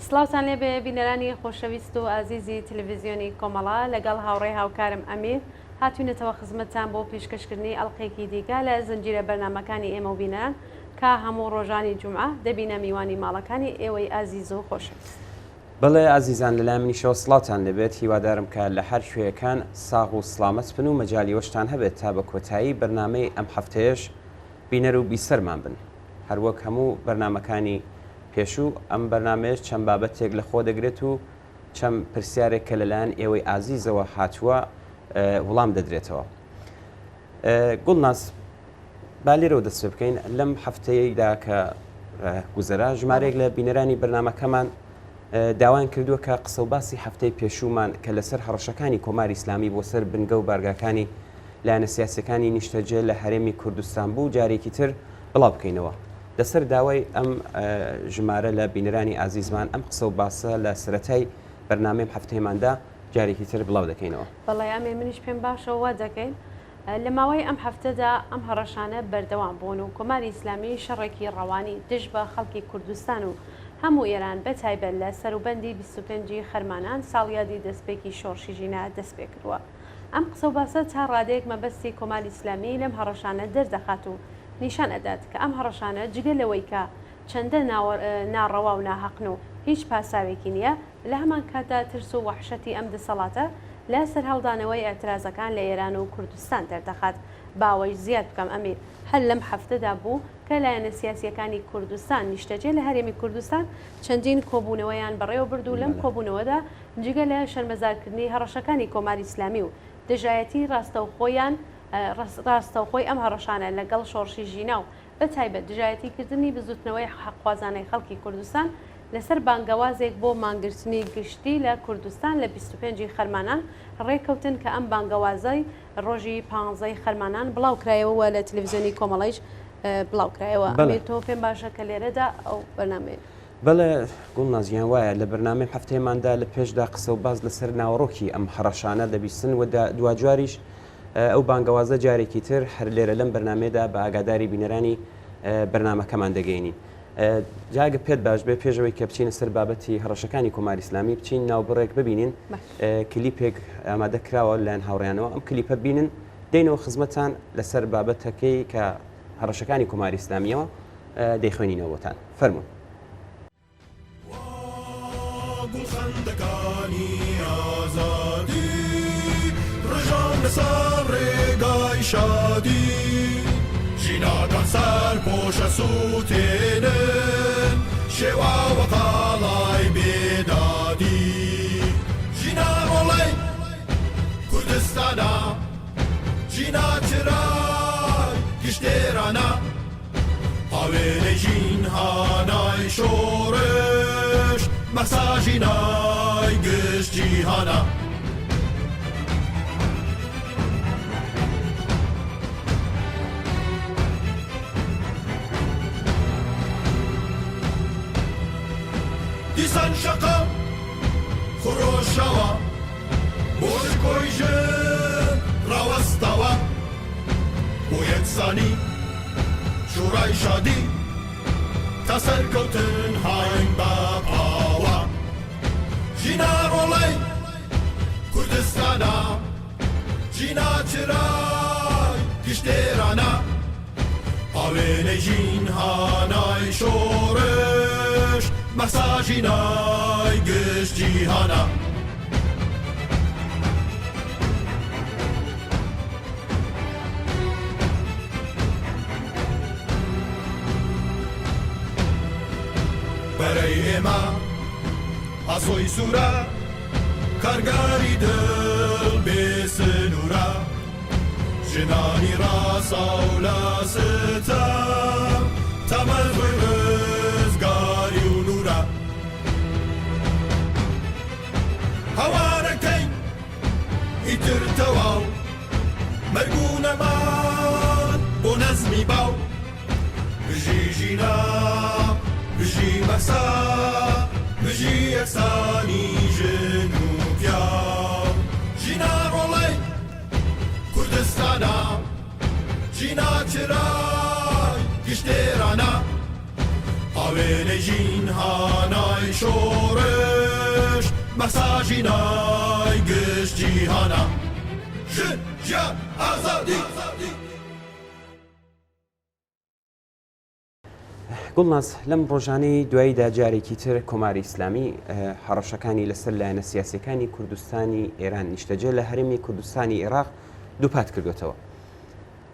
سلااوان لێ بێ بینەرانی خۆشەویست و ئازیزی تەلەڤیزیۆنی کۆمەڵا لەگەڵ هاوڕێ هاوکارم ئەمیر هاتوونەتەوە خزمەتتان بۆ پێشکەشکردنی ئەڵلقەیەکی دیکە لە زنجیرە بەرنامەکانی ئێمە و بینەران کە هەموو ڕۆژانی جومعە دەبینە میوانی ماڵەکانی ئێوەی ئازیز و خۆشەویست. بەڵێ ئازیزان لەلای منیشەوە سڵاتان لەبێت، هیوادارم کە لە هەر شوێیەکان ساغ و سڵامەت بن و مەجای وەشتان هەبێت تا بە کۆتایی بەرنامەی ئەم هەفتەیەش بینەر و بیسەرمان بن. هەروەک هەموو بەرنامەکانی پێشوو ئەم بەرنمەیەش چەند بابەتێک لە خۆ دەگرێت و چەند پرسیارێک کە لەلایەن ئێوەی ئازیزەوە هاتووە وڵام دەدرێتەوە. گوڵناس با لێرەوە دەست بکەین لەم هەفتەیەدا کە گوزەرا ژمارێک لە بینەرانی بەرنمەکەمان داوایان کردووە کە قسە و باسی هەفتەی پێشوومان کە لەسەر هەڕەشەکانی کۆماری ئیسلامی بۆ سەر بنگە و بارگاکانی لایەنە سیاسەکانی نیشتەجێ لە هەرێمی کوردستان بوو جارێکی تر بڵاو بکەینەوە. دەسەر داوای ئەم ژمارە لە بینەرانی ئازیزمان ئەم قسە و باسە لە سەرەتای بەرنامەی هەفتەیەماندا جارێکی تر بڵاو دەکەینەوە. بەڵێ ئەمێ منیش پێم باشەوە دەکەین لە ماوەی ئەم هەفتەدا ئەم هەڕەشانە بەردەوام بوون و کۆماری ئیسلامی شەڕێکی ڕەوانی دژ بە خەڵکی کوردستان و هەموو ئێران بەتایبەت لە سەروبەندی 25 خەرمانان ساڵیادی دەستپێکی شۆڕشی ژینە دەست پێ کردووە. ئەم قسە و باسە تا ڕادەیەک مەبەستی کۆماری ئیسلامی لەم هەڕەشانە دەردەخات و نیشان ئەدات کە ئەم هەڕەشانە جگەلەوەی کە چەندە ناڕەوا و ناحەقن و هیچ پاساوێکی نییە، لە هەمان کاتدا ترس و وەحشەتی ئەم دەسەڵاتە لە سەر هەڵدانەوەی ئەترازەکان لە ئێران و کوردستان دەردەخات. باوەی زیاد بکەم ئەمیر هەر لەم هەفتەدا بوو کە لایەنە سیاسیەکانی کوردستان نیشتەجێ لە هەرێمی کوردستان چەندین کۆبوونەوەیان بەڕێوە برد و لەم کۆبوونەوەدا جگە لە شەرمەزارکردنی هەڕەشەکانی کۆماری ئیسلامی و دژایەتی ڕاستەوخۆی ئەم هەڕەشانە لەگەڵ شۆڕشی ژینە و بەتایبەت دژایەتیکردنی بزوتنەوەی حەقوازانەی خەڵکی کوردستان لەسەر بانگەوازێک بۆ مانگرتنی گشتی لە کوردستان لە 25 خەرمانان ڕێککەوتن کە ئەم بانگەوازای ڕۆژی 15 خەرمانان بڵاوکرایەوە لە تەلەڤیزیۆنی کۆمەڵیش بڵاوکرایەوە. تۆ پێم باشە کە لێرەدا ئەو بەرنامەیە. بەڵێ گوڵنازیان وایە لە بەرنامەی هەفتەیەماندا لە پێشدا قسە و باز لەسەر ناوەڕۆکی ئەم هەڕەشانە دەبیستن و دوجاریش ئەو بانگەوازە جارێکی تر هەر لێرە لەم بەرنمەیەدا بە ئاگاداری بینەرانی بەرنمەکەمان دەگەینی. جاگە پێت باش بێ پێشەوەی کە بچینە سەر بابەتی هەڕەشەکانی کۆماری ئیسلامی بچین ناوبڕێک ببینین کلیپێک ئامادە کراوە لایەن هاوڕێیانەوە ئەم کلیپە بینن دێنەوە خزمەتان لەسەر بابەتەکەی کە هەڕەشەکانی کۆماری ئیسلامیەوە دەیخوێنینەوە بۆتان فەرموون. شادی ژیناکان سەر پۆشە سووتێنن شێوا وەقاڵای بێدادی ژینا ڕۆڵەی کوردستانە ژینا چرای گشتێرانە هاوێنەی ژینهانای شۆڕش مەسا ژینای گشت جیهانە دیسان شەقە خۆشەوە بۆش کۆیژن ڕاوەستەوە بۆ یەکسانی شوڕای شادی تا سەرکەوتن هاین بە پاوە ژینا ڕۆڵەی کوردستانە ژینا چرای گشتێرانە هاوێنەی ژینهانای شۆڕش مەسا ژینای گشت جیهانە بەرەی ئێمە ئاسۆی سوورە کارگاری دڵ بێسنوورە ژنانی ڕاستە و لاستە تەمەزوی ڕزگاری و نورە هەوارەکەی ئیتر تەواو مەرگ و نەمان بۆ نەزمی باو بژی ژینا بژی مەسا بژی یەکسانی ژن و پیاو ژینا ڕۆڵەی کوردستانە ژینا چرای گشتێرانە ناوێنەی ژینهانای شۆڕش مەساژینای گشتجیهانە ژن ژیان ئازادی گوڵناز لەم ڕۆژانەی دواییدا جارێکی تر کۆماری ئیسلامی هەڕەشەکانی لەسەر لایەنە سیاسیەکانی کوردستانی ئێران نیشتەجێ لە هەرێمی کوردستانی عێراق دووپات کردوێتەوە.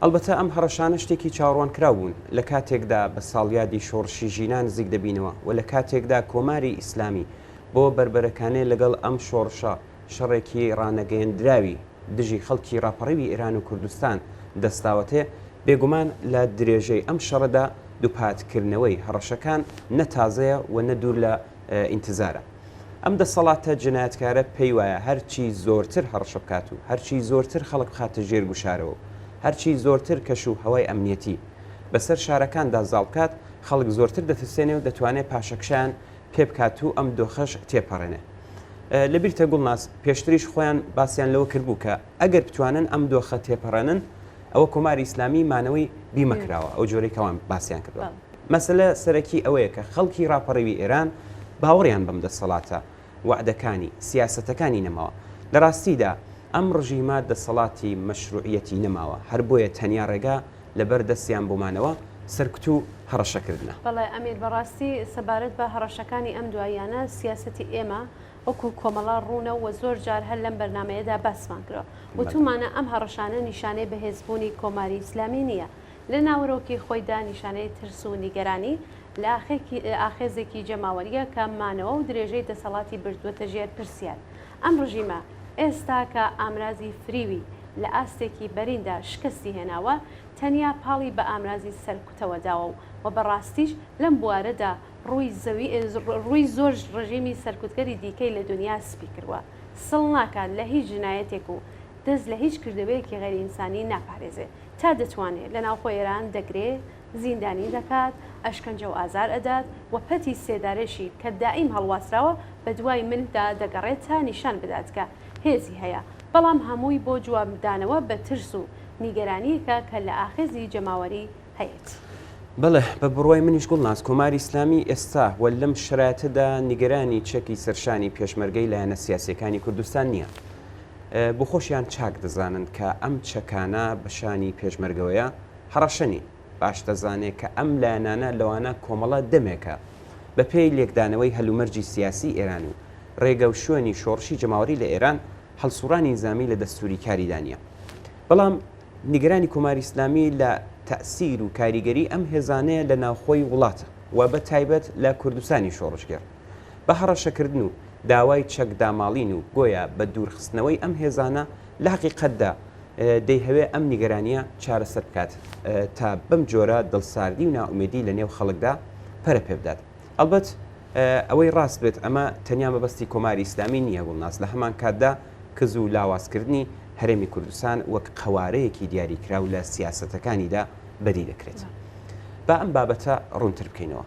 ئەلبەتە ئەم هەڕەشانە شتێکی چاوەڕوان کرا بوون لە کاتێکدا بە ساڵیادی شۆڕشی ژینان نزیک دەبینەوە و لە کاتێکدا کۆماری ئیسلامی بۆ بربەرەکانەی لەگەڵ ئەم شۆڕشە شەڕێکی ڕانەگەیەندراوی دژی خەڵکی ڕاپەڕەوی ئێران و کوردستان دەستاوەتێ بێگومان لە درێژەی ئەم شەڕەدا دووپاتکردنەوەی هەڕەشەکان نەتازەیە و نەدوور لە ئینتزارە. ئەم دەسەڵاتە جنایەتکارە پێی وایە هەرچی زۆرتر هەڕەشە بکات و هەرچی زۆرتر خەڵک بخاتە ژێر گوشارەوە هەرچی زۆرتر کەش و هەوای ئەمنیەتی بەسەر شارەکاندا زاڵکات خەڵک زۆرتر دەترسێنێ و دەتوانێت پاشەکشیان پێ بکات و ئەم دۆخەش تێپەڕێنێ. لەبیرتە گوڵناس پێشتریش خۆیان باسییان لەوە کردبوو کە ئەگەر بتوانن ئەم دۆخە تێپەڕێنن ئەوە کۆماری ئیسلامی مانەوەی بیمەکراوە ئەو جۆرەیەوەم باسییان کردووە. مەسەلە سەرەکی ئەوەیە کە خەڵکی ڕاپەڕەوی ئێران باوەڕیان بەم دەسەڵاتە وعدەکانی سیاسەتەکانی نەماوە لە ڕاستیدا ئەم ڕژیمە دەسەڵاتی مەشروعیەتی نەماوە هەر بۆیە تەنیا ڕێگا لەبەر دەستیان بۆمانەوە سەرکوت و هەڕەشەکردنە. بەڵێ ئەمیر بەڕاستی سەبارەت بە هەڕەشەکانی ئەم دواییانە سیاسەتی ئێمە وەکو کۆمەڵا ڕوونە و زۆر جار هەر لەم بەرنمەیەدا باسمان کرەوە وتومانە ئەم هەڕەشانە نیشانەی بەهێزبوونی کۆماری ئیسلامی نییە لە ناوەڕۆکی خۆیدا نیشانەی ترس و نیگەرانی لە ئاخێزێکی جەماوەریە کاممانەوە و درێژەی دەسەڵاتی بردووەتە ژێر پرسیار. ئەم ڕژیمە ئێستا کە ئامرازی فریوی لە ئاستێکی بەریندا شکستی هێناوە تەنیا پاڵی بە ئامرازی سەرکوتەوە داوە و بەڕاستیش لەم بوارەدا ڕووی زۆر ڕژیمی سەرکوتگەری دیکەی لە دنیا سپی کردووە سڵ ناکات لە هیچ جنایەتێک و دەست لە هیچ کردەوەیەکی غەیرئینسانی ناپارێزێ تا دەتوانێت لە ناوخۆ ئێران دەگرێت زیندانی دەکات ئەشکەنجە و ئازار ئەدات و پەتی سێدارێشی کە دائیم هەڵواسراوە بە دوای مندا دەگەڕێت تا نیشان بدات کە هێزی هەیە بەڵام هەمووی بۆ جوابدانەوە بە ترس و نیگەرانیەکە کە لە ئاخێزی جەماوەری هەیەت. بەڵێ بە بڕوای منیش گوڵناس کۆماری ئیسلامی ئێستا وە لەم شرایەتەدا نیگەرانی چەکی سەرشانی پێشمەرگەی لایەنە سیاسیەکانی کوردستان نییە. بۆ خۆشیان چاک دەزانن کە ئەم چەکانە بەشانی پێشمەرگەوەیە هەڕەشەنی باش دەزانێت کە ئەم لایەنانە لەوانە کۆمەڵە دەمێکە بە پێی لێکدانەوەی هەلومەرجی سیاسی ئێران و ڕێگە و شوێنی شۆڕشی جەماوەری لە ئێران هەڵسوڕانی نظامی لە دەستوری کاریدانیە. بەڵام نیگەرانی کۆماری ئیسلامی لە تەسیر و کاریگەری ئەم هێزانەیە لە ناوخۆی وڵاتە و بە تایبەت لە کوردستانی شۆڕشگەر بە هەڕەشەکردن و داوای چەکداماڵین و گۆیە بە دوورخستنەوەی ئەم هێزانە لە حەقیقەتدا دەیهەوێ ئەم نیگەرانیە چارەسەر بکات تا بەم جۆرە دڵساردی و ناومێدی لە نێو خەڵکدا پەرە پێ بدات. ئەلبەت ئەوەی ڕاست بێت ئەمە تەنیا مەبەستی کۆماری ئیسلامی نییە گوڵناس لە هەمان کاتدا کز و لاوازکردنی هەرێمی کوردستان وەک قەوارەیەکی دیاریکراو لە سیاسەتەکانیدا بەری دەکرێت. با ئەم بابەتە ڕوونتر بکەینەوە.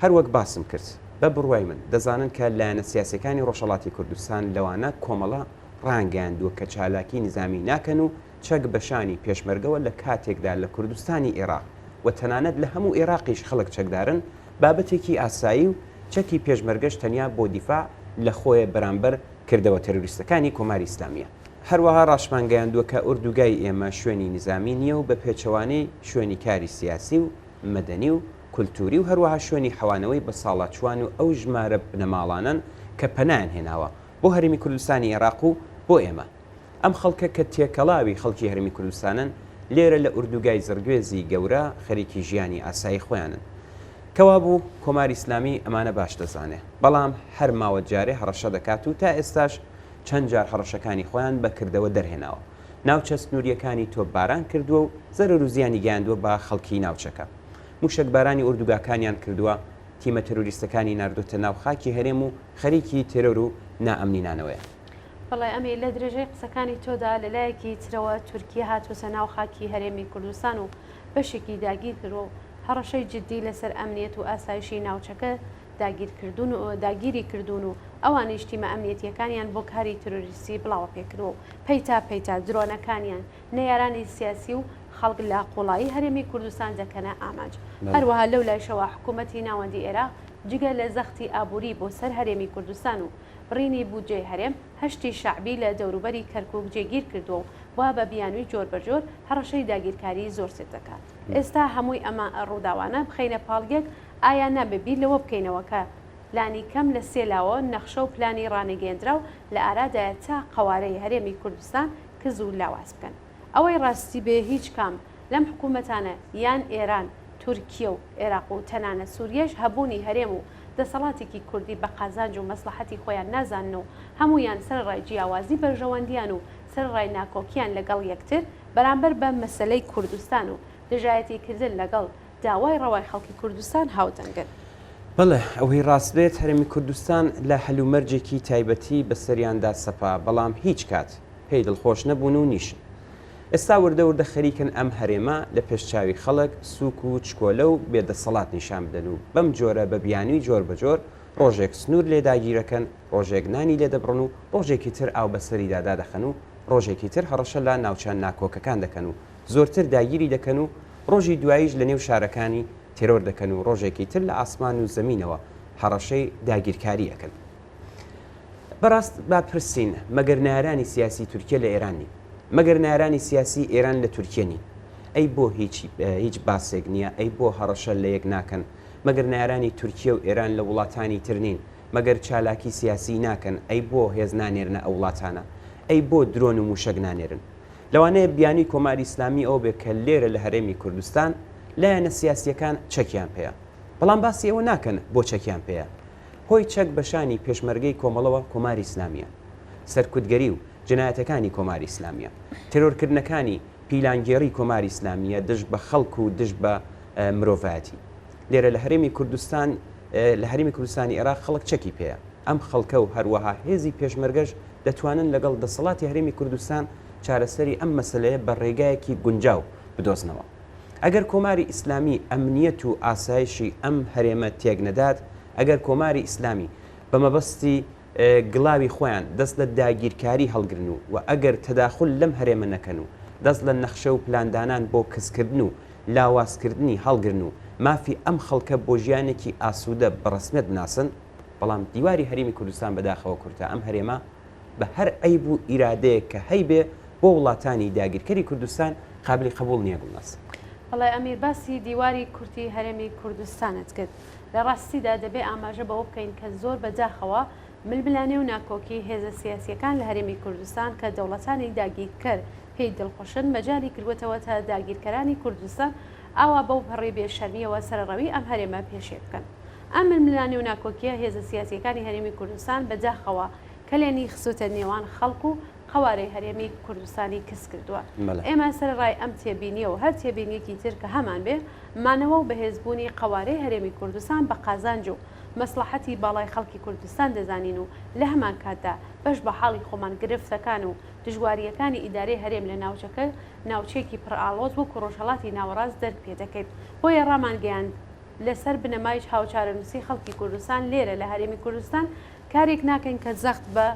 هەر وەک باسم کرد بە بڕوای من دەزانن کە لایەنە سیاسەکانی ڕۆژهەڵاتی کوردستان لەوانە کۆمەڵە ڕانگەیاندووە کە چالاکی نظامی ناکەن و چەک بەشانی پێشمەرگەوە لە کاتێکدا لە کوردستانی عێراق و تەنانەت لە هەموو عێراقیش خەڵک چەکدارن بابەتێکی ئاسایی و چەکی پێشمەرگەش تەنیا بۆ دیفاع لە خۆیە بەرامبەر کردەوە تەروریستەکانی کۆماری ئیسلامیە. هەروەها ڕاشمانگەیاندووە کە ئوردوگای ئێمە شوێنی نظامی نییە و بە پێچەوانەی شوێنی کاری سیاسی و مەدەنی و کولتوری و هەروەها شوێنی حەوانەوەی بە ساڵاتچوان و ئەو ژمارە بنەماڵانن کە پەنایان هێناوە بۆ هەرێمی کوردستانی عێراق و بۆ ئێمە. ئەم خەڵکە کە تێکەڵاوی خەڵکی هەرێمی کوردستانن لێرە لە ئوردوگای زەرگوێزی گەورە خەریکی ژیانی ئاسایی خۆیانن. کەوا بوو کۆماری ئیسلامی ئەمانە باش دەزانێ بەڵام هەر ماوە جارێ هەڕەشە دەکات و تا ئێستاش چەند جار هەڕەشەکانی خۆیان بەکردەوە دەرهێناوە ناوچە سنووریەکانی تۆپباران کردووە و زەرەر و زیانی گەیاندووە بە خەڵکی ناوچەکە موشکبارانی ئوردوگاکانیان کردووە تیمە تەروریستەکانی ناردوتە ناو خاکی هەرێم و خەریکی تێرۆر و نائەمنینانەوەیە. بەڵێ ئەمێ لە درێژەی قسەکانی تۆدا لەلایەکی ترەوە تورکیا هاتووسە ناو خاکی هەرێمی کوردستان و بەشێکی داگیر کرۆ هەڕەشەی جددی لەسەر ئەمنیەت و ئاسایشی ناوچەکە داگیری کردوون و ئەوانەی تیمە ئەمنیەتیەکانیان بۆ کاری تروریستی بڵاوە پێکردەوە پەیتا درۆنەکانیان نەیارانی سیاسی و خەڵک لە قوڵایی هەرێمی کوردستان دەکەنە ئاماج. هەروەها لەو لایشەوە حکوومەتی ناوەندی عێراق جگە لە زەختی ئابووری بۆ سەر هەرێمی کوردستان و بڕینی بودجێ هەرێم هەشتی شعبی لە دەوروبەری کەرکووک جێگیر کردووە و بە بیانووی جۆر بەجۆر هەڕەشەی داگیرکاری زۆر سێت دەکات. ئێستا هەمووی ئەمە ڕووداوانە بخەینە پاڵگێک ئایا نابێبی لەوە بکەینەوە کە پلانی کەم لە سێلاوە نەخشە و پلانی ڕانەگەێنرا و لە ئارادایە تا قەوارەی هەرێمی کوردستان کز و لاواز بکەن. ئەوەی ڕاستی بێ هیچ کام لەم حکوومەتانە یان ئێران تورکیە و عێراق و تەنانە سووریەش هەبوونی هەرێم و دەسەڵاتێکی کوردی بە قازانج و مەسلحەتی خۆیان نازانن و هەمویان سەرڕای جیاوازی بەرژەوەندیان و سەرڕای ناکۆکیان لەگەڵ یەکتر بەرامبەر بە مەسلەی کوردستان و دژایەتیکردن لەگەڵ داوای ڕەوای خەڵکی کوردستان هاودەنگن. بەڵێ ئەوەی ڕاست بێت هەرێمی کوردستان لە هەلومەرجێکی تایبەتی بەسەریاندا سەپا بەڵام هیچ کات پێی دڵخۆش نەبوون و نیشن. ئێستا وردە خەریکن ئەم هەرێمە لە پێشچاوی خەڵک سووک و چکۆلە و بێدەسەڵات نیشان بدەن و بەم جۆرە بە بیانووی جۆر بەجۆر ڕۆژێک سنوور لێداگیرەکەن، ڕۆژێک نانی لێ دەبڕن و ڕۆژێکی تر ئاو بەسەری دادا دەخەن و ڕۆژێکی تر هەڕەشە لە ناوچەند ناکۆکەکان دەکەن و زۆرتر داگیری دەکەن و ڕۆژی دواییش لە نێو شارەکانی تێرۆر دەکەن و ڕۆژێکی تر لە ئاسمان و زەمینەوە هەڕەشەی داگیرکاری ئەەکەن. بەڕاست با پرسین مەگەر نارانی سیاسی تورکیا لە ئێرانی مەگەر نارانی سیاسی ئێران لە تورکیا نین ئەی بۆ هیچ باسێک نییە ئەی بۆ هەڕەشە لە یەک ناکەن مەگەر نارانی تورکیا و ئێران لە وڵاتانی تر نین مەگەر چالاکی سیاسی ناکەن ئەی بۆ هێز نانێرنە ئەو وڵاتانە ئەی بۆ درۆن و موشک نانێرن لەوانەیە بیانی کۆماری ئیسلامی ئەو بێ کە لێرە لە هەرێمی کوردستان لایەنە سیاسیەکان چەکیان پێەیە بەڵام باسی ئەوە ناکەن بۆ چەکیان پێەیە هۆی چەک بەشانی پێشمەرگەی کۆمەڵەوە کۆماری ئیسلامیە سەرکوتگەری و جنایەتەکانی کۆماری ئیسلامیە تێرۆرکردنەکانی پیلانگێڕی کۆماری ئیسلامیە دژ بە خەڵک و دژ بە مرۆڤایەتی لێرە لە هەرێمی کوردستان لە هەرێمی کوردستانی عێراق خەڵک چەکی پێەیە ئەم خەڵکە و هەروەها هێزی پێشمەرگەش دەتوانن لەگەڵ دەسەڵاتی هەرێمی کوردستان چارەسەری ئەم مەسلەیە بە ڕێگایەکی گونجاو بدۆزنەوە ئەگەر کۆماری ئیسلامی ئەمنیەت و ئاسایشی ئەم هەرێمە تێک نەدات ئەگەر کۆماری ئیسلامی بە مەبەستی گڵاوی خۆیان دەست لە داگیرکاری هەڵگرن و ئەگەر تەداخل لەم هەرێمە نەکەن و دەست لە نەخشە و پلاندانان بۆ کەسکردن و لاوازکردنی هەڵگرن و مافی ئەم خەڵکە بۆ ژیانێکی ئاسوودە بەڕسمێت بناسن بەڵام دیواری هەرێمی کوردستان بەداخەوە کورتە ئەم هەرێمە بە هەر ئەیب و ئیرادەیە کە هەیبێ بۆ وڵاتانی داگیرکەری کوردستان قابلی قبول نییە گوڵناس. بەڵێ ئەمیر باسی دیواری کورتی هەرێمی کوردستانت کرد لە ڕاستیدا دەبێ ئاماژە بەوە بکەین کە زۆر بەداخەوە ململانێ و ناکۆکی هێزە سیاسیەکان لە هەرێمی کوردستان کە دەوڵەتانی داگیرکەر پێی دڵخۆشن مەجای کردوێتەوە تا داگیرکەرانی کوردستان ئاوا بەو پەڕێ بێشەرمیەوە سەرڕەوی ئەم هەرێمە پێشێ بکەن. ئەم ململانێ و ناکۆکیە هێزە سیاسیەکانی هەرێمی کوردستان بەداخەوە کەلێنی خسووتە نێوان خەڵک و قوارەی هەرێمی کوردستانی کەس کردووە. ئێمە سەرڕای ئەم تێبینیە و هەر تێبینیەکی تر کە هەمان بێ مانەوە و بەهێزبوونی قوارەی هەرێمی کوردستان بە قازانج و مەسلحەتی باڵای خەڵکی کوردستان دەزانین و لە هەمان کاتدا بەش بە حاڵی خۆمان گرفتەکان و دژواریەکانی ئیدارەی هەرێم لە ناوچەکە ناوچێکی پڕئاڵۆز و ڕۆژهەڵاتی ناوەڕاست دەرک پێ دەکەیت بۆیە ڕامانگەیاند لەسەر بنەمایش هاوچارەنووسی خەڵکی کوردستان لێرە لە هەرێمی کوردستان کارێک ناکەین کە زەخت بە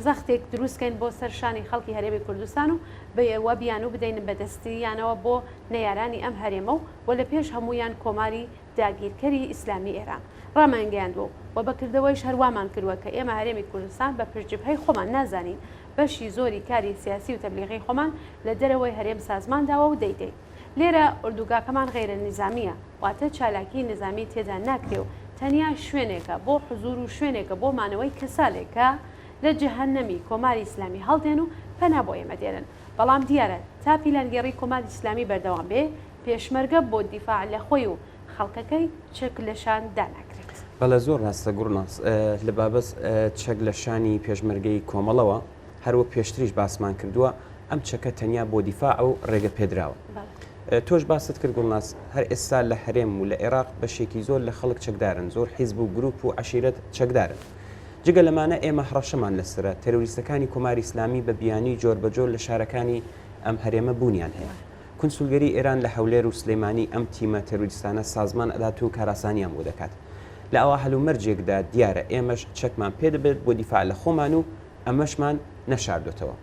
زەختێک دروستکەین بۆ سەرشانی خەڵکی هەرێمی کوردستان و بەوە بیان و بدەینن بەدەستیانەوە بۆ نەیارانی ئەم هەرێمە و لە پێش هەمویان کۆماری داگیرکەری ئیسلامی ئێران ڕامانگەیاندوە و بەکردەوەیش هەروامان کردووە کە ئێمە هەرێمی کوردستان بە پرجبهەی خۆمان نازانین بەشی زۆری کاری سیاسی و تەبلیغی خۆمان لە دەرەوەی هەرێم سازمانداوە و دەیدەین لێرە ئوردوگاکەمان غیرە نظامیە واتە چالاکی نظامی تێدا ناکرێ و تەنیا شوێنێکە بۆ حزور و شوێنێکە بۆ مانەوەی کەسالێکە لە جەهەنەمی کۆماری ئیسلامی هەڵدێن و پەنا بۆ ئێمە دێنن بەڵام دیارە تا پیلانگەڕی کۆماری ئیسلامی بەردەوام بێ پێشمەرگە بۆ دیفاع لە خۆی و خەڵکەکەی چەک لەشان داناکرێت. بەڵە زۆر ڕاستە گوڕناس لە بابەت چەک لە شانی پێشمەرگەی کۆمەڵەوە هەروە پێشتریش باسمان کردووە ئەم چەکە تەنیا بۆ دیفاع و ڕێگە پێدراوە. تۆش باست کرد گوڵناس هەر ئێستا لە هەرێم و لە عێراق بەشێکی زۆر لە خەڵک چەکدارن زۆر حیزب و گروپ و عشیرەت چەکدارن جگە لەمانە ئێمە هەڕەشەمان لەسرە تەرۆریستەکانی کۆماری ئیسلامی بە بیانی جۆر بەجۆر لە شارەکانی ئەم هەرێمە بوونیان هەیە کونسولگەری ئێران لە هەولێر و سلەیمانی ئەم تیمە تەرۆریستانە سازمان ئەدات و کاراسانیان بۆ دەکات لە ئەوە هەلومەرجێکدا دیارە ئێمەش چەکمان پێ دەبێت بۆ دیفاع لە خۆمان و ئەمەشمان نەشاردوێتەوە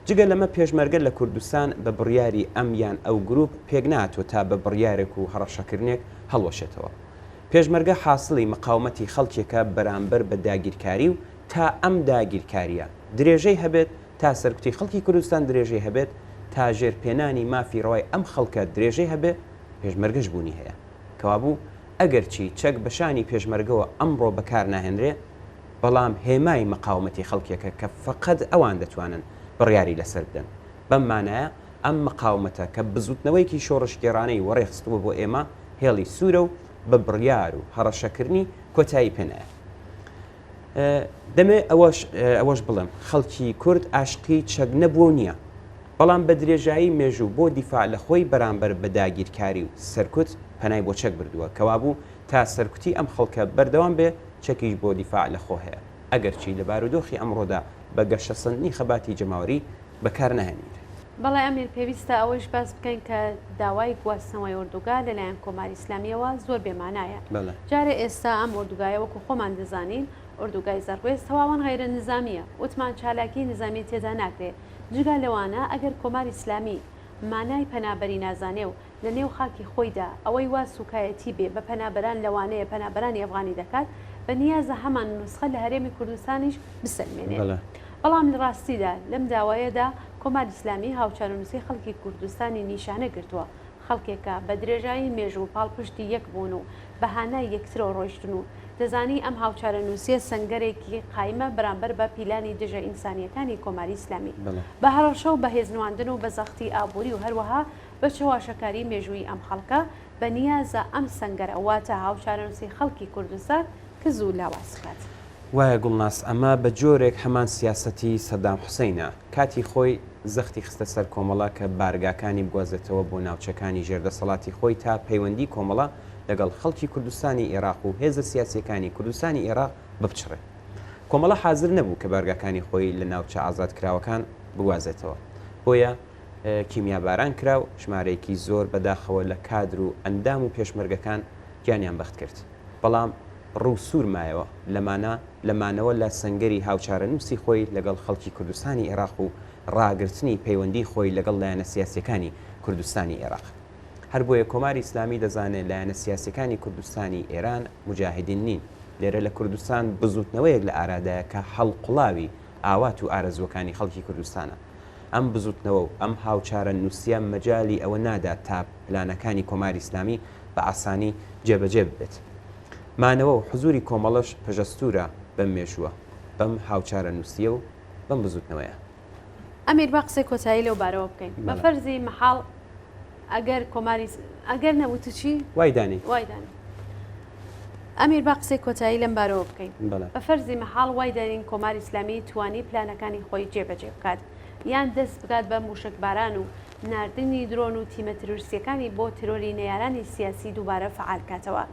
جگە لەمە پێشمەرگە لە کوردستان بە بڕیاری ئەمیان ئەو گروپ پێک ناتوە تا بە بڕیارێک و هەڕەشەکردنێک هەڵوەشێتەوە. پێشمەرگە حاصلی مقاومەتی خەڵکێکە بەرامبەر بە داگیرکاری و تا ئەم داگیرکاریە درێژەی هەبێت تا سەرکوتی خەڵکی کوردستان درێژەی هەبێت تا ژێرپێنانی مافی ڕۆی ئەم خەڵکە درێژەی هەبێت پێشمەرگەش بوونی هەیە کەوابوو ئەگەرچی چەک بەشانی پێشمەرگەوە ئەمڕۆ بەکار ناهێنرێ بەڵام هێمای مقاومەتی خەڵکێکە کە فقط ئەوان دەتوانن بڕیاری لەسەر بدەن بەم مانایە ئەم مقاومەتە کە بزوتنەوەیکی شۆڕشگێرانەی وەڕێخستووە بۆ ئێمە هێڵی سوورە و بە بڕیار و هەڕەشەکردنی کۆتایی پێنایە. دەمێ ئەوەش بڵێم خەڵکی کورد عاشقی چەک نەبووە نییە بەڵام بە درێژایی مێژوو بۆ دیفاع لە خۆی بەرامبەر بە داگیرکاری و سەرکوت پەنای بۆ چەک بردووە کەوابوو تا سەرکوتی ئەم خەڵکە بەردەوام بێ چەکیش بۆ دیفاع لە خۆ هەیە ئەگەرچی لە بارودۆخی ئەمڕۆدا بە گەشەسەندنی خەباتی جەماوەری بەکار نەهێنیت. بەڵێ ئەمیر پێویستە ئەوەش باس بکەین کە داوای گواستنەوەی ئۆردوگا لەلایەن کۆماری ئیسلامیەوە زۆر بێمانایە. جارێ ئێستا ئەم ئۆردوگایە وەکو خۆمان دەزانین ئۆردوگای زەڕوێست تەواوان غەیرە نظامیە وتمان چالاکی نظامی تێدا ناکرێت جگا لەوانە ئەگەر کۆماری ئیسلامی مانای پەنابەری نازانێ و لە نێو خاکی خۆیدا ئەوەی وا سوکایەتی بێ بە پەنابەران لەوانەیە پەنابەرانی ئەفغانی دەکات بە نیازە هەمان نوسخە لە هەرێمی کوردستانیش بسەلمێنێت. بەڵام لە ڕاستیدا لەم داوایەدا کۆماری ئیسلامی هاوچارنووسی خەڵکی کوردستانی نیشانە گرتووە خەڵکێکە بە درێژایی مێژ و پاڵپشتی یەک بوون و بەهانای یەکترەوە ڕۆیشتن و دەزانی ئەم هاوچارە نووسیە سنگەرێکی قایمە بەرامبەر بە پیلانی دژە ئینسانیەکانی کۆماری ئیسلامی بە هەڕەشە و بەهێزنواندن و بەزەختی ئابووری و هەروەها بە چەواشەکاری مێژووی ئەم خەڵکە بە نیازە ئەم سنگەرە واتە هاوچارە نووسی خەڵکی کوردستان کە زوو لاوازکات. وایە گوڵناس ئەمە بە جۆرێک هەمان سیاسەتی سەدام حوسینە کاتی خۆی زەختی خستە سەر کۆمەڵا کە بارگاکانی بگوازێتەوە بۆ ناوچەکانی ژێردەسەڵاتی خۆی تا پەیوەندی کۆمەڵا لەگەڵ خەڵکی کوردستانی عێراق و هێزە سیاسیەکانی کوردستانی عێراق بپچڕێت. کۆمەڵا حازر نەبوو کە بارگاکانی خۆی لە ناوچە ئازادکراوەکان بگوازێتەوە بۆیە کیمیاباران کرا و ژمارەیەکی زۆر بەداخەوە لە کادر و ئەندام و پێشمەرگەکان گیانیان بەخت کرد بەڵام ڕوو سوورمایەوە لەمانەوە لە سنگەری هاوچارە نووسی خۆی لەگەڵ خەڵکی کوردستانی عێراق و ڕاگررتنی پەیوەندی خۆی لەگەڵ لایەنە سیاسیەکانی کوردستانی عێراق. هەر بۆیە کۆماری ئیسلامی دەزانێت لایەنە سیاسیەکانی کوردستانی ئێران مجاهدین نین لێرە لە کوردستان بزوتنەوەیەک لە ئارادایە کە هەڵقڵاوی ئاوات و ئارەزوەکانی خەڵکی کوردستانە. ئەم بزوتنەوە و ئەم هاوچارە نووسە مەجای ئەوە نادا تا پلانەکانی کۆماری ئیسلامی بە ئاسانی جێبەجێ بێت. مانەوە و حزوری کۆمەڵەش پەژەستورە بەم مێژووە بەم هاوچارە نووسیە و بەم بزوتنەوەیە. ئەمیر با قسەی کۆتایی لەو بارەوە بکەین بە فەرزی مەحاڵ ئەگەر کۆماری ئەگەر نەوتو چی وایدانی ئەمیر با قسەی کۆتایی لەم بارەوە بکەین بە فەرزی مەحاڵ وای دارین کۆماری ئیسلامی توانی پلانەکانی خۆی جێبەجێ بکات یان دەست بکات بە موشکباران و ناردنی درۆن و تیمە تروریستیەکانی بۆ ترۆری نەیارانی سیاسی دووبارە فعال کاتەوە.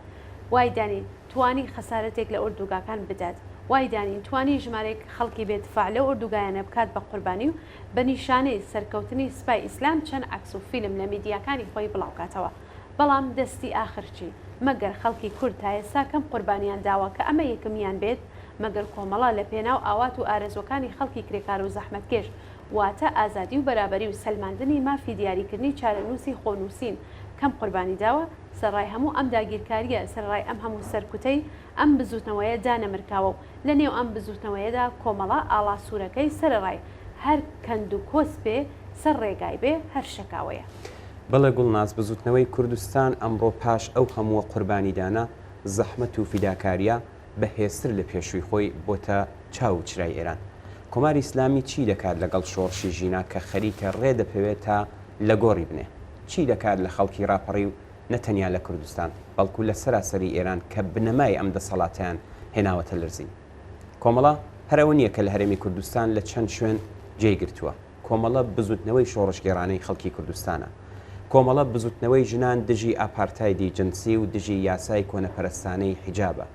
وای دانین توانی خەسارەتێک لە ئۆردوگاکان بدات وای دانین توانی ژمارەیەک خەڵکی بێدفاع لە ئۆردوگایانە بکات بە قوربانی و بە نیشانەی سەرکەوتنی سوپای ئیسلام چەند عەکس و فیلم لە میدیاکانی خۆی بڵاوکاتەوە. بەڵام دەستی ئاخرچی مەگەر خەڵکی کورد تا ئێستا کەم قوربانیان داوە کە ئەمە یەکەمیان بێت مەگەر کۆمەڵا لە پێناو ئاوات و ئارەزوەکانی خەڵکی کرێکار و زەحمەتکێش واتە ئازادی و بەرابەری و سەلماندنی مافی دیاریکردنی چارەنووسی خۆنووسین کەم قوربانی داوە سەرڕای هەموو ئەم داگیرکاریە سەرڕای ئەم هەموو سەرکوتەی ئەم بزوتنەوەیە دانەمرکاوە و لە نێو ئەم بزوتنەوەیەدا کۆمەڵا ئاڵا سوورەکەی سەرڕای هەر کەند و کۆس بێ سەر ڕێگای بێ هەر شەکاوەیە. بەڵێ گوڵناز بزوتنەوەی کوردستان ئەمڕۆ پاش ئەو هەمووە قوربانیدانە زەحمەت و فیداکاریە بەهێزتر لە پێشووی خۆی بۆتە چاو چرای ئێران. کۆماری ئیسلامی چی دەکات لەگەڵ شۆڕشی ژینا کە خەریکە ڕێ دەپەوێت تا لە گۆڕی بنێ چی دەکات لە خەڵکی ڕاپەڕی و نەتەنیا لە کوردستان بەڵکو لە سەراسەری ئێران کە بنەمای ئەم دەسەڵاتیان هێناوەتە لەرزین. کۆمەڵا هەرەوە نییە کە لە هەرێمی کوردستان لە چەند شوێن جێگرتووە. کۆمەڵە بزوتنەوەی شۆڕشگێڕانەی خەڵکی کوردستانە. کۆمەڵە بزوتنەوەی ژنان دژی ئاپارتایدی جنسی و دژی یاسای کۆنەپەرستانەی حیجابە.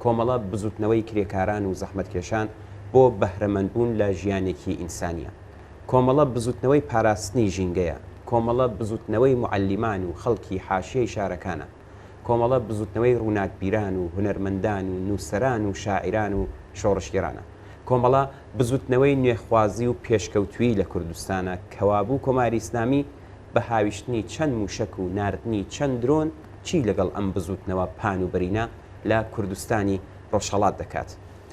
کۆمەڵە بزوتنەوەی کرێکاران و زەحمەتکێشان بۆ بەهرەمەندبوون لە ژیانێکی ئینسانیە. کۆمەڵە بزوتنەوەی پاراستنی ژینگەیە. کۆمەڵە بزوتنەوەی معەلیمان و خەڵکی حاشیەی شارەکانە. کۆمەڵە بزوتنەوەی ڕووناکبیران و هونەرمەندان و نووسەران و شاعیران و شۆڕشگێرانە. کۆمەڵە بزوتنەوەی نوێخوازی و پێشکەوتوی لە کوردستانە کەوابوو کۆماری ئیسلامی بە هاویشتنی چەند موشک و ناردنی چەند درۆن چی لەگەڵ ئەم بزوتنەوە پان و بەرینە لە کوردستانی ڕۆژهەڵات دەکات.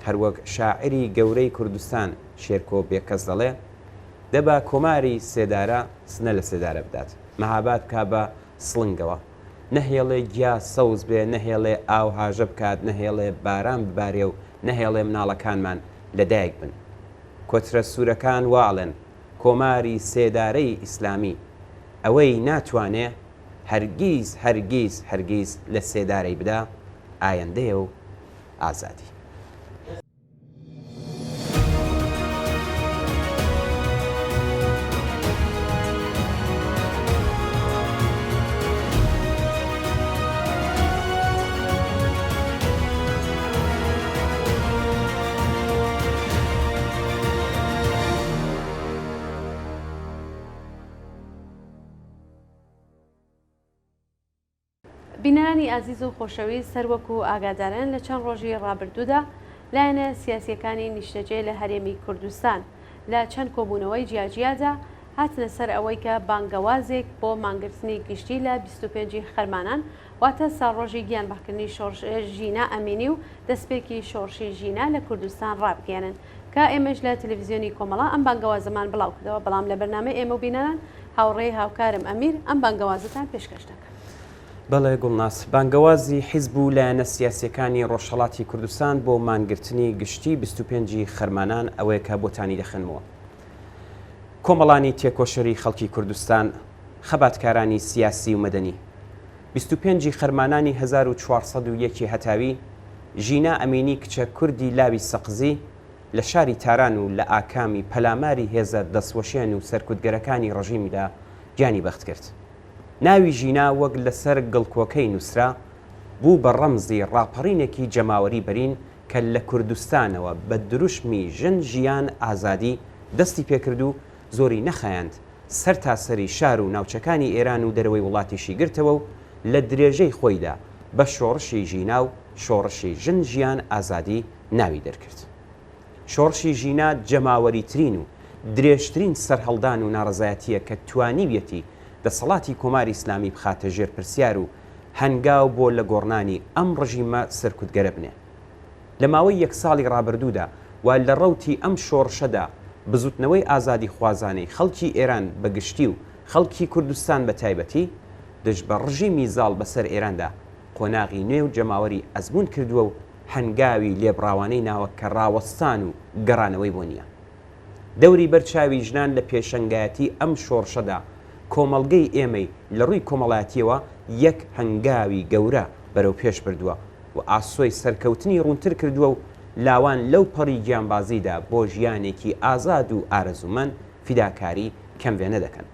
هەروەک شاعری گەورەی کوردستان شێرکۆ بێکەس دەڵێ دەبا کۆماری سێدارە سنە لە سێدارە بدات مەهاباد کا بە سڵنگەوە نەهێڵێ گیا سەوز بێ نەهێڵێ ئاو هاژە بکات نەهێڵێ باران ببارێ و نەهێڵێ مناڵەکانمان لەدایک بن. کۆترە سوورەکان واڵێن کۆماری سێدارەی ئیسلامی ئەوەی ناتوانێ هەرگیز هەرگیز هەرگیز لە سێدارەی بدا ئایندەیە و ئازادی. بینانی ئازیز و خۆشەویست سەروەکو ئاگاداران لە چەند ڕۆژی ڕابردوودا لایەنە سیاسیەکانی نیشتەجێ لە هەرێمی کوردستان لە چەند کۆبوونەوەی جیاجیادا هاتنە سەر ئەوەی کە بانگەوازێک بۆ مانگرتنی گشتی لە 25 خەرمانان واتە ساڕۆژی گیانبەخکردنی ژینا ئەمینی و دەستپێکی شۆڕشی ژینا لە کوردستان ڕابگەێنن کە ئێمەش لە تەلەڤیزیۆنی کۆمەڵا ئەم بانگەوازەمان بڵاو کردەوە بەڵام لە بەرنامەی ئێمە و بینەران هاوڕێی هاوکارم ئەمیر ئەم بانگەوازتان پێشکەش دەکەن. بەڵێ گوڵناس بانگەوازی حیزب و لایەنە سیاسیەکانی ڕۆژهەڵاتی کوردستان بۆ مانگرتنی گشتی 25 خەرمانان ئەوەیە کە بۆتانی دەخنمەوە. کۆمەڵانی تێکۆشەری خەڵکی کوردستان خەباتکارانی سیاسی و مەدەنی 25 خەرمانانی 1401 هەتاوی ژینا ئەمینی کچە کوردی لاوی سەقزی لە شاری تاران و لە ئاکامی پەلاماری هێزە دەستوەشێن و سەرکوتگەرەکانی ڕژیمیدا گیانی بەخت کرد. ناوی ژینا وەک لەسەر گڵکۆکەی نووسرا بوو بە ڕەمزی ڕاپەڕینێکی جەماوەری بەرین کە لە کوردستانەوە بە دروشمی ژن ژیان ئازادی دەستی پێکرد و زۆری نەخایاند سەر تاسەری شار و ناوچەکانی ئێران و دەرەوەی وڵاتیشی گرتەوە و لە درێژەی خۆیدا بە شۆڕشی ژینا و شۆڕشی ژن ژیان ئازادی ناوی دەرکرد. شۆڕشی ژینا جەماوەری ترین و درێژترین سەرهەڵدان و ناڕزایەتیە کە توانیویەتی دەسەڵاتی کۆماری ئیسلامی بخاتە ژێر پرسیار و هەنگاو بۆ لە گۆڕنانی ئەم ڕژیمە سەرکوتگەرە بنێ. لە ماوەی یەک ساڵی ڕابردوودا و لە ڕەوتی ئەم شۆڕشەدا بزوتنەوەی ئازادی خوازانەی خەڵکی ئێران بەگشتی و خەڵکی کوردستان بە تایبەتی دژ بە ڕژیمی زاڵ بەسەر ئێراندا قۆناغی نوێ و جەماوەری ئەزمون کردووە و هەنگاوی لێبڕاوانەی ناوە کە ڕاوەستان و گەڕانەوەی بۆ نییە. دەوری بەرچاوی ژنان لە پێشەنگایەتی ئەم شۆڕشەدا کۆمەڵگەی ئێمەی لە ڕووی کۆمەڵایەتیەوە یەک هەنگاوی گەورە بەرەو پێش بردووە و ئاسۆی سەرکەوتنی ڕوونتر کردووە و لاوان لەو پەڕی گیانبازیدا بۆ ژیانێکی ئازاد و ئارەزومەند فیداکاری کەموێنە دەکەن.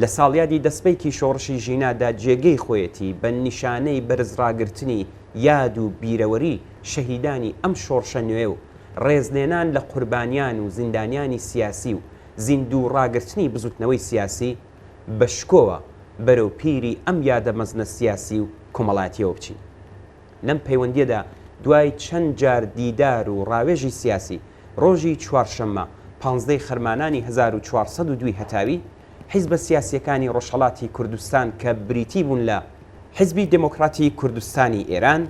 لە ساڵیادی دەستپێکی شۆڕشی ژینادا جێگەی خۆیەتی بە نیشانەی بەرزڕاگرتنی یاد و بیرەوەری شەهیدانی ئەم شۆڕشە نوێ و ڕێزلێنان لە قوربانیان و زیندانیانی سیاسی و زیندوو ڕاگررتنی بزوتنەوەی سیاسی بەشکۆوە بەرەو پیری ئەم یادە مەزنە سیاسی و کۆمەڵاتیەوە بچین. لەم پەیوەندیەدا دوای چەند جار دیدار و ڕاوێژی سیاسی ڕۆژی چوارشەممە 15 خەرمانانی 1402 هەتاوی حیزبە سیاسیەکانی ڕۆژهەڵاتی کوردستان کە بریتی بوون لە حیزبی دموکراتی کوردستانی ئێران،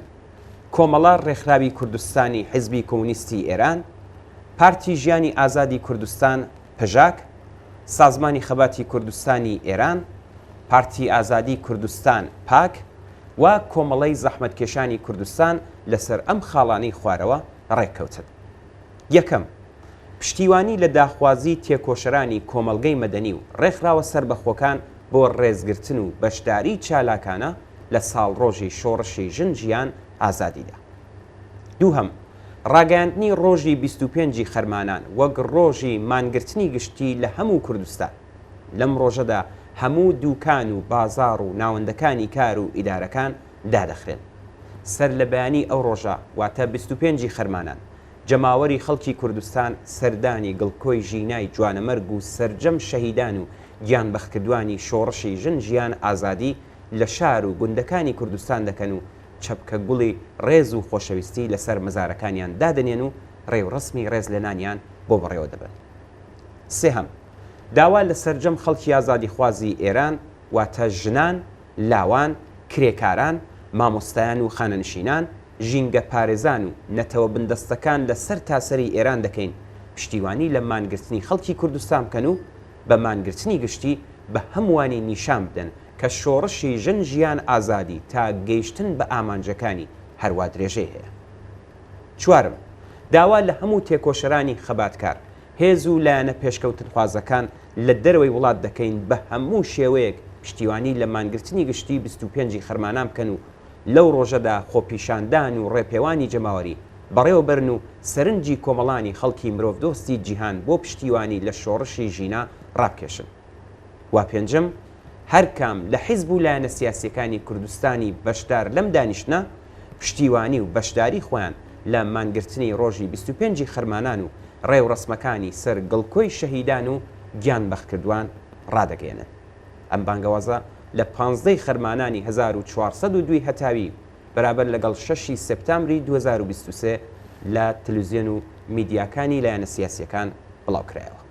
کۆمەڵە ڕێکخراوی کوردستانی حیزبی کۆمونیستی ئێران، پارتی ژیانی ئازادی کوردستان پژاک، سازمانی خەباتی کوردستانی ئێران، پارتی ئازادی کوردستان پاک و کۆمەڵەی زەحمەتکێشانی کوردستان لەسەر ئەم خاڵانەی خوارەوە ڕێککەوتن. یەکەم، پشتیوانی لە داخوازی تێکۆشەرانی کۆمەلگەی مەدەنی و ڕێکخراوە سربەخۆکان بۆ ڕێزگرتن و بەشداری چالاکانە لە ساڵڕۆژی شۆڕشی ژن ژیان ئازادیدا. دووهەم، ڕاگەاندنی ڕۆژی 25 خەرمانان وەک ڕۆژی مانگرتنی گشتی لە هەموو کوردستان. لەم ڕۆژەدا هەموو دووکان و بازاڕ و ناوەندەکانی کار و ئیدارەکان دادەخرێن. سەر لە بەیانی ئەو ڕۆژە واتە 25 خەرمانان جەماوەری خەڵکی کوردستان سەردانی گڵکۆی ژینای جوانەمەرگ و سەرجەم شەهیدان و گیانبەختکردوانی شۆڕشی ژن ژیان ئازادی لە شار و گوندەکانی کوردستان دەکەن و چەپکە گوڵی ڕێز و خۆشەویستی لەسەر مەزارەکانیان دادەنێن و ڕێوڕسمی ڕێز لێنانیان بۆ بەڕێوە دەبن. سێهەم داوا لە سەرجەم خەڵکی ئازادی خوازی ئێران واتە ژنان، لاوان، کرێکاران، مامۆستایان و خانەنشینان، ژینگە پارێزان و نەتەوە بندەستەکان لە سەر تاسەری ئێران دەکەین پشتیوانی لە مانگرتنی خەڵکی کوردستان بکەن و بە مانگرتنی گشتی بە هەمووانی نیشان بدەن کە شۆڕشی ژن ژیان ئازادی تا گەیشتن بە ئامانجەکانی هەروە درێژەی هەیە. چوارم داوا لە هەموو تێکۆشەرانی خەباتکار، هێز و لایەنە پێشکەوتن خوازەکان لە دەرەوەی وڵات دەکەین بە هەموو شێوەیەک پشتیوانی لە مانگرتنی گشتی 25 خەرمانان بکەن و لەو ڕۆژەدا خۆپیشاندان و ڕێپێوانی جەماوەری بەڕێوە برن و سەرنجی کۆمەڵانی خەڵکی مرۆڤ دۆستی جیهان بۆ پشتیوانی لە شۆڕشی ژینا ڕابکێشن. وا پێنجم هەر کام لە حیزب و لایەنە سیاسیەکانی کوردستانی بەشدار لەم دانیشتە پشتیوانی و بەشداری خۆیان لە مانگرتنی ڕۆژی 25 خەرمانان و ڕێوڕسمەکانی سەر گڵکۆی شەهیدان و گیان بەختکردوان ڕادەگەێنن. ئەم بانگەوازە لە 15 خەرمانانی 1402 هەتاوی بەرابەر لەگەڵ 6 سپتامبری 2023 لە تەلەڤیزیۆن و میدیاکانی لایەنە سیاسیەکان بڵاوکرایەوە.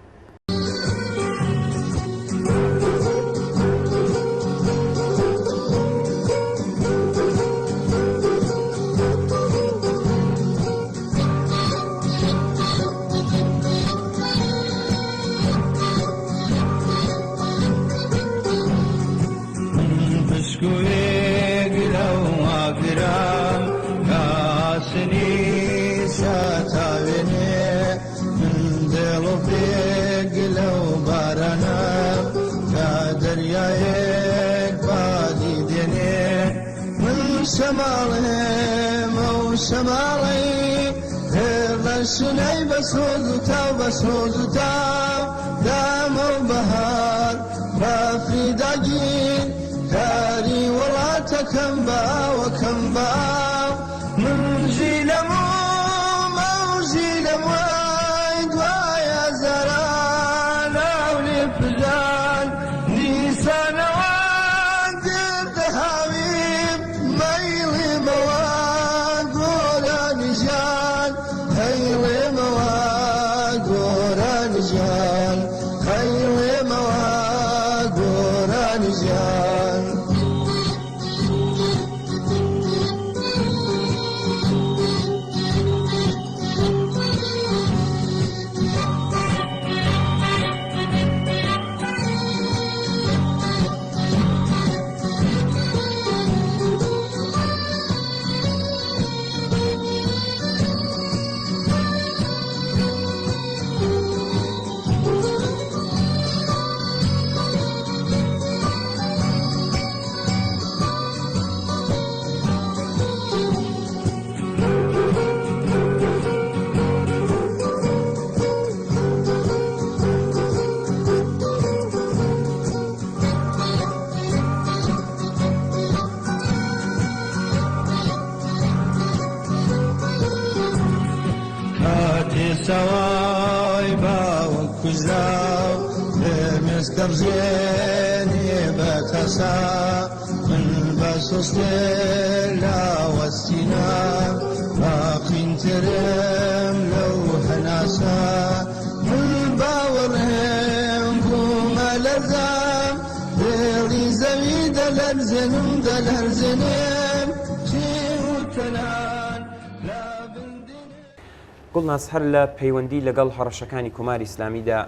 شنەی بەسۆز و تاو بەسۆز و تاو دامە و بەهار بافریداگیر کاری وڵاتەکەم باوەکەم باو منژی لەمە مەوژی لەمەوای دوایە زەران ئاو لێ پژان نیسانەوە گردە هاویم مەیڵی بەوە گۆرانی ژیان خەیڵێمەوە گۆرانی ژیان خەیڵێمەوە گۆرانی ژیان سەوای باوە کوژراو مێسکە بژێنێ بە تەسا من بە سوستێ لاوەستینە باقینترم لەو هەناسە من باوەڕێم بوومە لەرزام دێڵی زەوی دەلەرزێنم دەلەرزێنێم چێ و تەنان گوڵناس هەر لە پەیوەندی لەگەڵ هەڕەشەکانی کۆماری ئیسلامیدا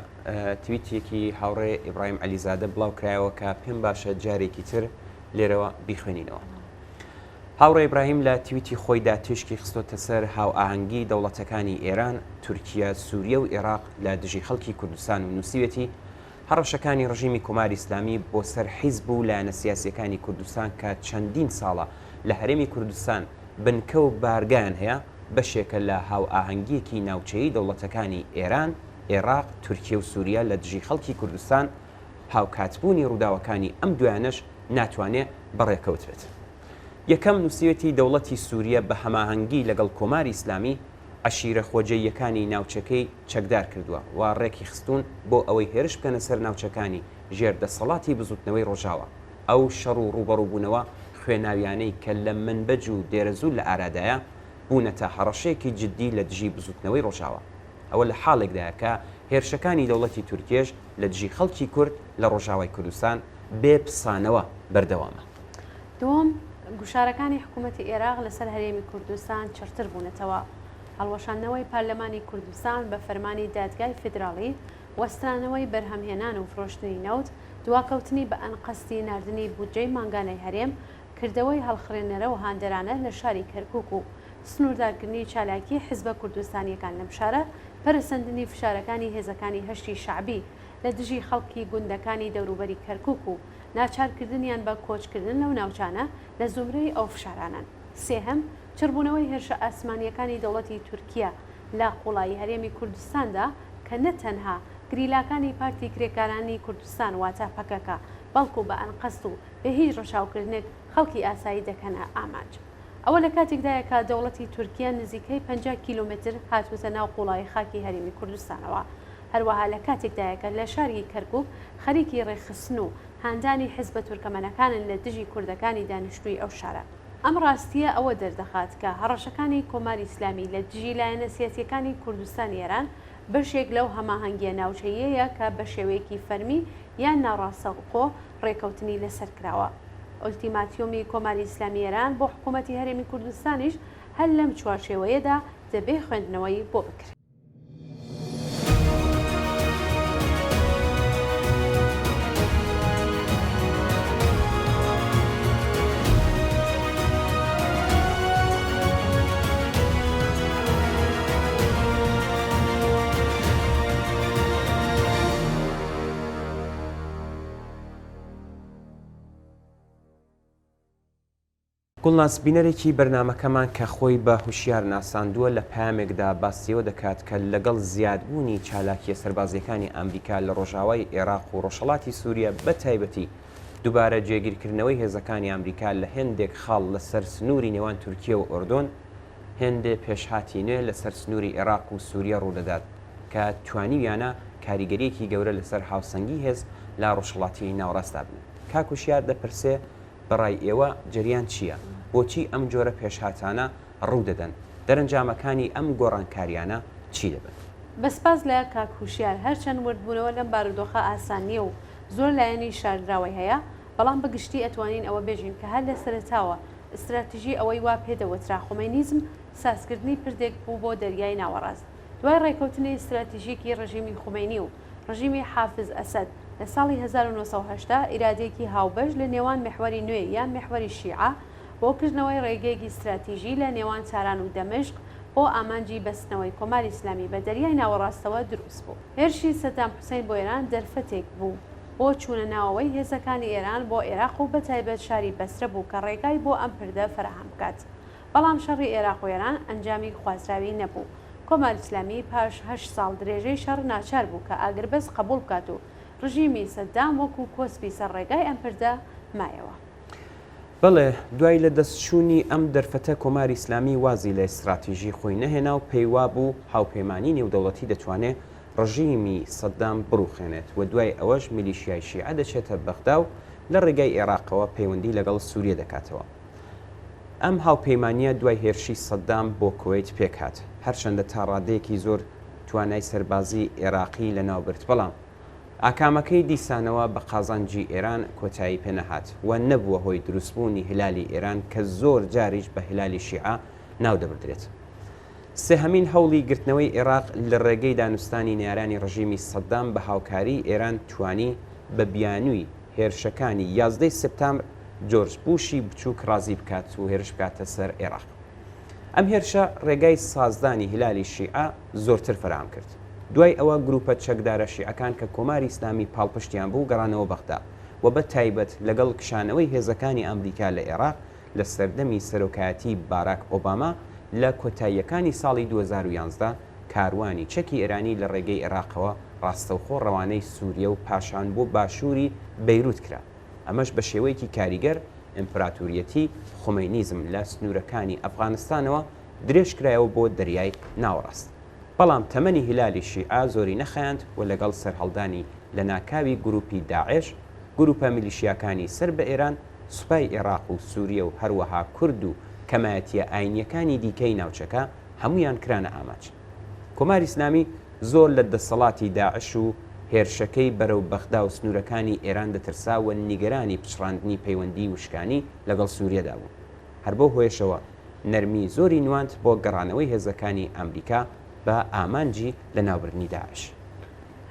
تویتێکی هاوڕێ ئیبراهیم عەلیزادە بڵاو کرایەوە کە پێم باشە جارێکی تر لێرەوە بیخوێنینەوە. هاوڕێ ئیبراهیم لە تویتی خۆیدا تێشکی خستۆتە سەر هاوئاهەنگی دەوڵەتەکانی ئێران، تورکیا، سووریا و عێراق لە دژی خەڵکی کوردستان و نووسیوێتی هەڕەشەکانی ڕژیمی کۆماری ئیسلامی بۆ سەر حیزب و لایەنە سیاسیەکانی کوردستان کە چەندین ساڵە لە هەرێمی کوردستان بنکە و بارگایان هەیە بەشێکە لە هاوئاهەنگیەکی ناوچەیی دەوڵەتەکانی ئێران، عێراق، تورکیا و سووریا لە دژی خەڵکی کوردستان هاوکاتبوونی ڕووداوەکانی ئەم دوایانەش ناتوانێت بەڕێکەوت بێت. یەکەم نووسیوێتی دەوڵەتی سووریا بە هەماهەنگی لەگەڵ کۆماری ئیسلامی عەشیرە خۆجەییەکانی ناوچەکەی چەکدار کردووە و ڕێکی خستون بۆ ئەوەی هێرش بکەنە سەر ناوچەکانی ژێردەسەڵاتی بزوتنەوەی ڕۆژاوە. ئەو شەڕ و ڕوبەڕووبوونەوە خوێناویانەی کە لە منبەج و دێرەزوو لە ئارادایە بوونەتە هەڕەشەیەکی جددی لە دژی بزوتنەوەی ڕۆژاوە. ئەوە لە حاڵێکدایە کە هێرشەکانی دەوڵەتی تورکێش لە دژی خەڵکی کورد لە ڕۆژاوای کوردستان بێ پسانەوە بەردەوامە. دووەم گوشارەکانی حکوومەتی عێراق لەسەر هەرێمی کوردستان چرتر بوونەتەوە. هەڵوەشاندنەوەی پارلەمانی کوردستان بە فەرمانی دادگای فیدراڵی، وەسترانەوەی بەرهەمهێنان و فرۆشتنی نەوت، دواکەوتنی بە ئەنقەستی ناردنی بودجەی ماگانەی هەرێم، کردەوەی هەڵخڕێنەرە و هاندەرانە لە شاری کەرکووک و سنووردارکردنی چالاکی حیزبە کوردستانیەکان لەم شارە، پەرسەندنی فشارەکانی هێزەکانی هەشتی شعبی لە دژی خەڵکی گوندەکانی دەوروبەری کەرکووک و ناچارکردنیان بە کۆچکردن لەو ناوچانە لە زمرەی ئەو فشارانن. سێهەم چربوونەوەی هێرشە ئاسمانیەکانی دەوڵەتی تورکیا لە قوڵایی هەرێمی کوردستاندا کە نەتەنها گریلاکانی پارتی کرێکارانی کوردستان واتە پەکەکە، بەڵکو بە ئەنقەست و بە هیچ ڕەشاوکردنێک خەڵکی ئاسایی دەکەنە ئاماج. ئەوە لە کاتێکدایە کە دەوڵەتی تورکیا نزیکەی 50 کیلومتر هاتووتە ناو قوڵایی خاکی هەرێمی کوردستانەوە. هەروەها لە کاتێکدایەکە لە شاری کەرکووک خەریکی ڕێخستن و هاندانی حیزبە تورکەمەنەکانن لە دژی کوردەکانی دانیشتووی ئەو شارە. ئەم ڕاستیە ئەوە دەردەخات کە هەڕەشەکانی کۆماری ئیسلامی لە دژی لایەنە سیاسیەکانی کوردستانی ئێران بەشێک لەو هەماهەنگیە ناوچەیەیە کە بە شێوەیەکی فەرمی یان ناڕاستەوقۆ ڕێکەوتنی لەسەر کراوە. ئۆلتیماتیۆمی کۆماری ئیسلامی ئێران بۆ حکوومەتی هەرێمی کوردستانیش هەر لەم چوارچێوەیەدا دەبێ خوێندنەوەی بۆ بکرێت. گوڵناس بینەرێکی بەرنمەکەمان کە خۆی بە هوشیار ناساندووە لە پامێکدا باسیەوە دەکات کە لەگەڵ زیادبوونی چالاکیە سەربازیەکانی ئەمریکا لە ڕۆژاوای عێراق و ڕۆژهەڵاتی سووریا بە تایبەتی دووبارە جێگیرکردنەوەی هێزەکانی ئەمریکا لە هێندێک خاڵ لەسەر سنووری نێوان تورکیە و ئۆردۆن هێندێ پێشهاتی نوێ لەسەر سنووری عێراق و سووریا ڕوودەدات کە توانیویانە کاریگەریەکی گەورە لەسەر هاوسەنگی هێز لا ڕۆژهەڵاتی ناوەڕاستا بن. کاکوشیار دەپرسێ بەڕای ئێوە جریان چییە؟ بۆچی ئەم جۆرە پێشهاتانە ڕوو دەدەن؟ دەرەنجامەکانی ئەم گۆڕانکاریانە چی دەبن؟ بەسپاس لە کاکوشیار هەرچەند وردبوونەوە لەم بارودۆخە ئاسانیە و زۆر لایەنی شاردراوی هەیە، بەڵام بەگشتی ئەتوانین ئەوە بێژین کە هەر لە سەرەتاوە استراتیژی ئەوەی وا پێدەوەترا خۆمینیزم سازکردنی پردێک بوو بۆ دەریای ناوەڕاست. دوای ڕێکەوتنی استراتیژیکی ڕژیمی خومینی و ڕژیمی حافز ئەسەد لە ساڵی 1970 ئیرادێکی هاوبەش لە نێوان محوەری نوێ یان محوەری شیعە بۆ کردنەوەی ڕێگەیەکی استراتیژی لە نێوان ساران و دەمەشق بۆ ئامانجی بەستنەوەی کۆماری ئیسلامی بە دەریای ناوەڕاستەوە دروست بوو. هێرشی سەدام حوسێن بۆ ئێران دەرفەتێک بوو بۆ چوونە ناوەوەی هێزەکانی ئێران بۆ عێراق و بەتایبەت شاری بەسرە بوو کە ڕێگای بۆ ئەم پردە فراهەم بکات. بەڵام شەڕی عێراق و ئێران ئەنجامی خوازراوی نەبوو. کۆماری ئیسلامی پاش 8 ساڵ درێژەی شەڕ ناچار بوو کە ئاگربەست قبول بکات و ڕژیمی سەدام وەکو کۆسپی سەر ڕێگای ئەم پردە مایەوە. بەڵێ دوای لە دەستچوونی ئەم دەرفەتە کۆماری ئیسلامی وازی لە استراتیژی خۆی نەهێنا و پێیوا بوو هاوپەیمانی نێودەوڵەتی دەتوانێت ڕژیمی سەدام بڕوخێنێت و دوای ئەوەش میلیشیای شیعە دەچێتە بەغدا و لە ڕێگای عێراقەوە پەیوەندی لەگەڵ سووریە دەکاتەوە. ئەم هاوپەیمانیە دوای هێرشی سەدام بۆ کوێیت پێکات، هەرچەندە تا ڕادەیەکی زۆر توانای سەربازی عێراقی لە ناوبرد، بەڵام ئاکامەکەی دیسانەوە بە قازانجی ئێران کۆتایی پێنەهات و نەبووە هۆی دروستبوونی هلالی ئێران کە زۆر جاریش بە هلالی شیعە ناو دەبردرێت. سێهەمین هەوڵی گرتنەوەی عێراق لە ڕێگەی دانوستانی نارانی ڕژیمی سەدام بە هاوکاری ئێران توانی بە بیانووی هێرشەکانی 11 سپتامبر جۆرج بوشی بچووک ڕازی بکات و هێرش بکاتە سەر عێراق. ئەم هێرشە ڕێگای سازدانی هلالی شیعە زۆرتر فراهم کرد. دوای ئەوە گروپە چەکدارە شیعەکان کە کۆماری ئیسلامی پاڵپشتیان بوو گەڕانەوە بەغدا و بە تایبەت لەگەڵ کشانەوەی هێزەکانی ئەمریکا لە عێراق لە سەردەمی سەرۆکایەتی باراک ئۆباما لە کۆتاییەکانی ساڵی 2011 کاروانی چەکی ئێرانی لە ڕێگەی عێراقەوە ڕاستەوخۆ ڕەوانەی سووریە و پاشان بۆ باشووری بەیروت کرا. ئەمەش بە شێوەیەکی کاریگەر ئیمپراتوریەتی خومینیزم لە سنوورەکانی ئەفغانستانەوە درێژ کرایەوە بۆ دەریای ناوەڕاست. بەڵام تەمەنی هلالی شیعە زۆری نەخایاند و لەگەڵ سەرهەڵدانی لە ناکاوی گروپی داعش گروپە میلیشیاکانی سەر بە ئێران سوپای عێراق و سووریە و هەروەها کورد و کەمایەتیە ئاینیەکانی دیکەی ناوچەکە هەمویان کرانە ئاماج. کۆماری ئیسلامی زۆر لە دەسەڵاتی داعش و هێرشەکەی بەرەو بەغدا و سنوورەکانی ئێران دەترسا و نیگەرانی پچڕاندنی پەیوەندی وشکانی لەگەڵ سووریەدا بوو. هەر بۆ هۆیشەوە نەرمی زۆری نواند بۆ گەڕانەوەی هێزەکانی ئەمریکا بە ئامانجی لە ناوبردنی داعش.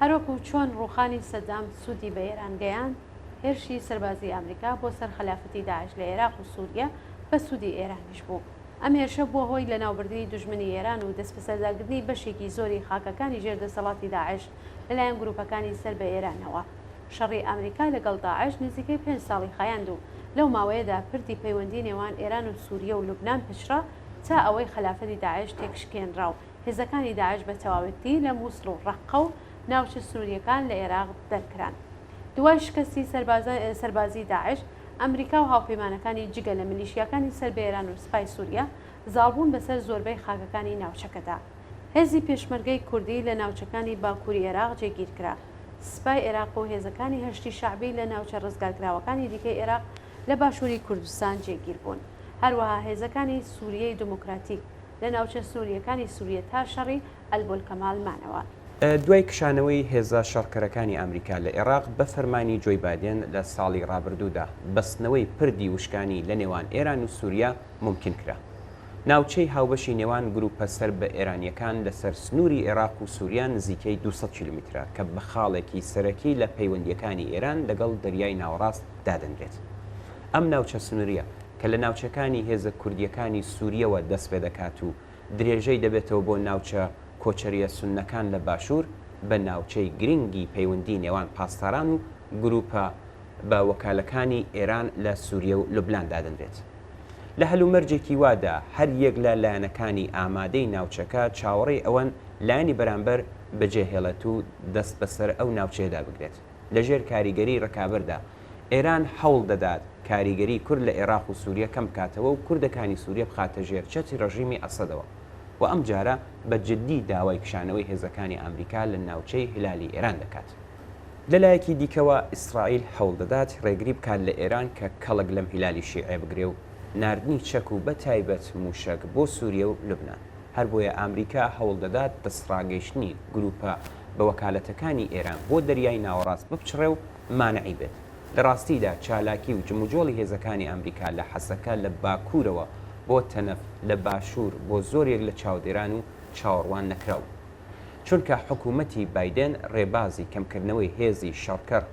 هەروەکو چۆن ڕوخانی سەدام سوودی بە ئێران گەیان، هێرشی سەربازی ئەمریکا بۆ سەر خلافەتی داعش لە عێراق و سووریا بە سوودی ئێرانیش بوو. ئەم هێرشە بووە هۆی لە ناوبردنی دوژمنی ئێران و دەست بەسەرداگرتنی بەشێکی زۆری خاکەکانی ژێردەسەڵاتی داعش لەلایەن گروپەکانی سەر بە ئێرانەوە. شەڕی ئەمریکا لەگەڵ داعش نزیکەی 5 ساڵی خایاند و لەو ماوەیەدا پردی پەیوەندی نێوان ئێران و سووریە و لوبنان پچڕا تا ئەوەی خلافەتی داعش تێکشکێنرا و هێزەکانی داعش بە تەواوەتی لە مووسڵ و ڕەققە و ناوچە سووریەکان لە عێراق دەرکران. دوای شکستی سەربازی داعش، ئەمریکا و هاوپەیمانەکانی جگە لە میلیشیاکانی سەر بە ئێران و سوپای سووریا زاڵبوون بەسەر زۆربەی خاکەکانی ناوچەکەدا. هێزی پێشمەرگەی کوردی لە ناوچەکانی باکووری عێراق جێگیر کرا. سوپای عێراق و هێزەکانی هەشتی شعبی لە ناوچە ڕزگارکراوەکانی دیکەی عێراق لە باشووری کوردستان جێگیر بوون. هەروەها هێزەکانی سووریەی دموکراتیک لە ناوچە سووریەکانی سووریە تا شەڕی ئەلبولکەمالمانەوە. دوای کشانەوەی هێزە شەڕکەرەکانی ئەمریکا لە عێراق بە فەرمانی جۆی بایدێن لە ساڵی ڕابردوودا بەستنەوەی پردی وشکانی لە نێوان ئێران و سووریا ممکن کرا. ناوچەی هاوبەشی نێوان گروپە سەر بە ئێرانیەکان لەسەر سنووری عێراق و سووریا نزیکەی 200 کیلومترە کە بە خاڵێکی سەرەکی لە پەیوەندیەکانی ئێران لەگەڵ دەریای ناوەڕاست دادەنرێت. ئەم ناوچە سنووریە کە لە ناوچەکانی هێزە کوردیەکانی سووریەوە دەست پێ دەکات و درێژەی دەبێتەوە بۆ ناوچە کۆچەریە سوننەکان لە باشوور بە ناوچەی گرنگی پەیوەندی نێوان پاسداران و گروپە بە وەکالەکانی ئێران لە سووریە و لوبنان دادەنرێت. لە هەلومەرجێکی وادا هەر یەک لە لایەنەکانی ئامادەی ناوچەکە چاوەڕێی ئەوەن لایەنی بەرامبەر بەجێهێڵەت و دەست بەسەر ئەو ناوچەیەدا بگرێت. لەژێر کاریگەری ڕکابەردا ئێران هەوڵ دەدات کاریگەری کورد لە عێراق و سووریا کەم بکاتەوە و کوردەکانی سووریا بخاتە ژێرچەتی ڕژیمی ئەسەدەوە و ئەم جارە بە جددی داوای کشانەوەی هێزەکانی ئەمریکا لە ناوچەی هیلالی ئێران دەکات. لەلایەکی دیکەوە ئیسرائیل هەوڵ دەدات ڕێگری بکات لە ئێران کە کەڵک لەم هیلالی شیعێ بگرێ و ناردنی چەک و بە تایبەت موشک بۆ سووریە و لوبنان. هەر بۆیە ئەمریکا هەوڵ دەدات دەستڕاگەیشتنی گروپە بە وەکالەتەکانی ئێران بۆ دەریای ناوەڕاست بپچڕێ و مانعی بێت. لە ڕاستیدا چالاکی و جموجۆڵی هێزەکانی ئەمریکا لە حەسەکە لە باکوورەوە بۆ تەنەف لە باشوور بۆ زۆرێک لە چاودێران و چاوەڕوان نەکراو. چونکە حکوومەتی بایدن ڕێبازی کەمکردنەوەی هێزی شەڕکەر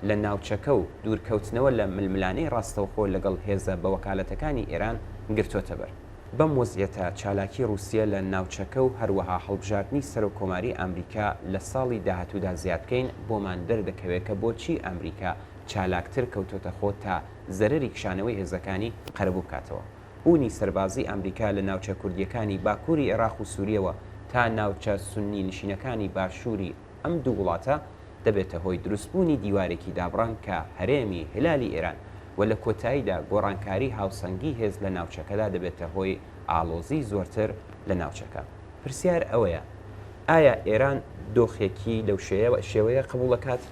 لە ناوچەکە و دوورکەوتنەوە لە ململانەی ڕاستەوخۆ لەگەڵ هێزە بە وەکالەتەکانی ئێران گرتوۆتە بەر. بەم وەزعیەتە چالاکی رووسیا لە ناوچەکە و هەروەها هەڵبژاردننی سەرۆکۆماری ئەمریکا لە ساڵی داهاتوودا زیادکەین بۆمان دەردەکەوێت کە بۆچی ئەمریکا چالاکتر کەوتۆتە خۆ تا زەرری کشانەوەی هێزەکانی قەرەبوو بکاتەوە. بوونی سەربازی ئەمریکا لە ناوچە کوردیەکانی باکووری عێراق و سووریەوە تا ناوچە سوننی نشینەکانی باشووری ئەم دوو وڵاتە دەبێتە هۆی دروستبوونی دیوارێکی دابڕان کە هەرێمی هیلالی ئێران و لە کۆتاییدا گۆڕانکاری هاوسەنگی هێز لە ناوچەکەدا دەبێتە هۆی ئاڵۆزی زۆرتر لە ناوچەکە. پرسیار ئەوەیە ئایا ئێران دۆخێکی لەو شێوەیە قبوڵ دەکات؟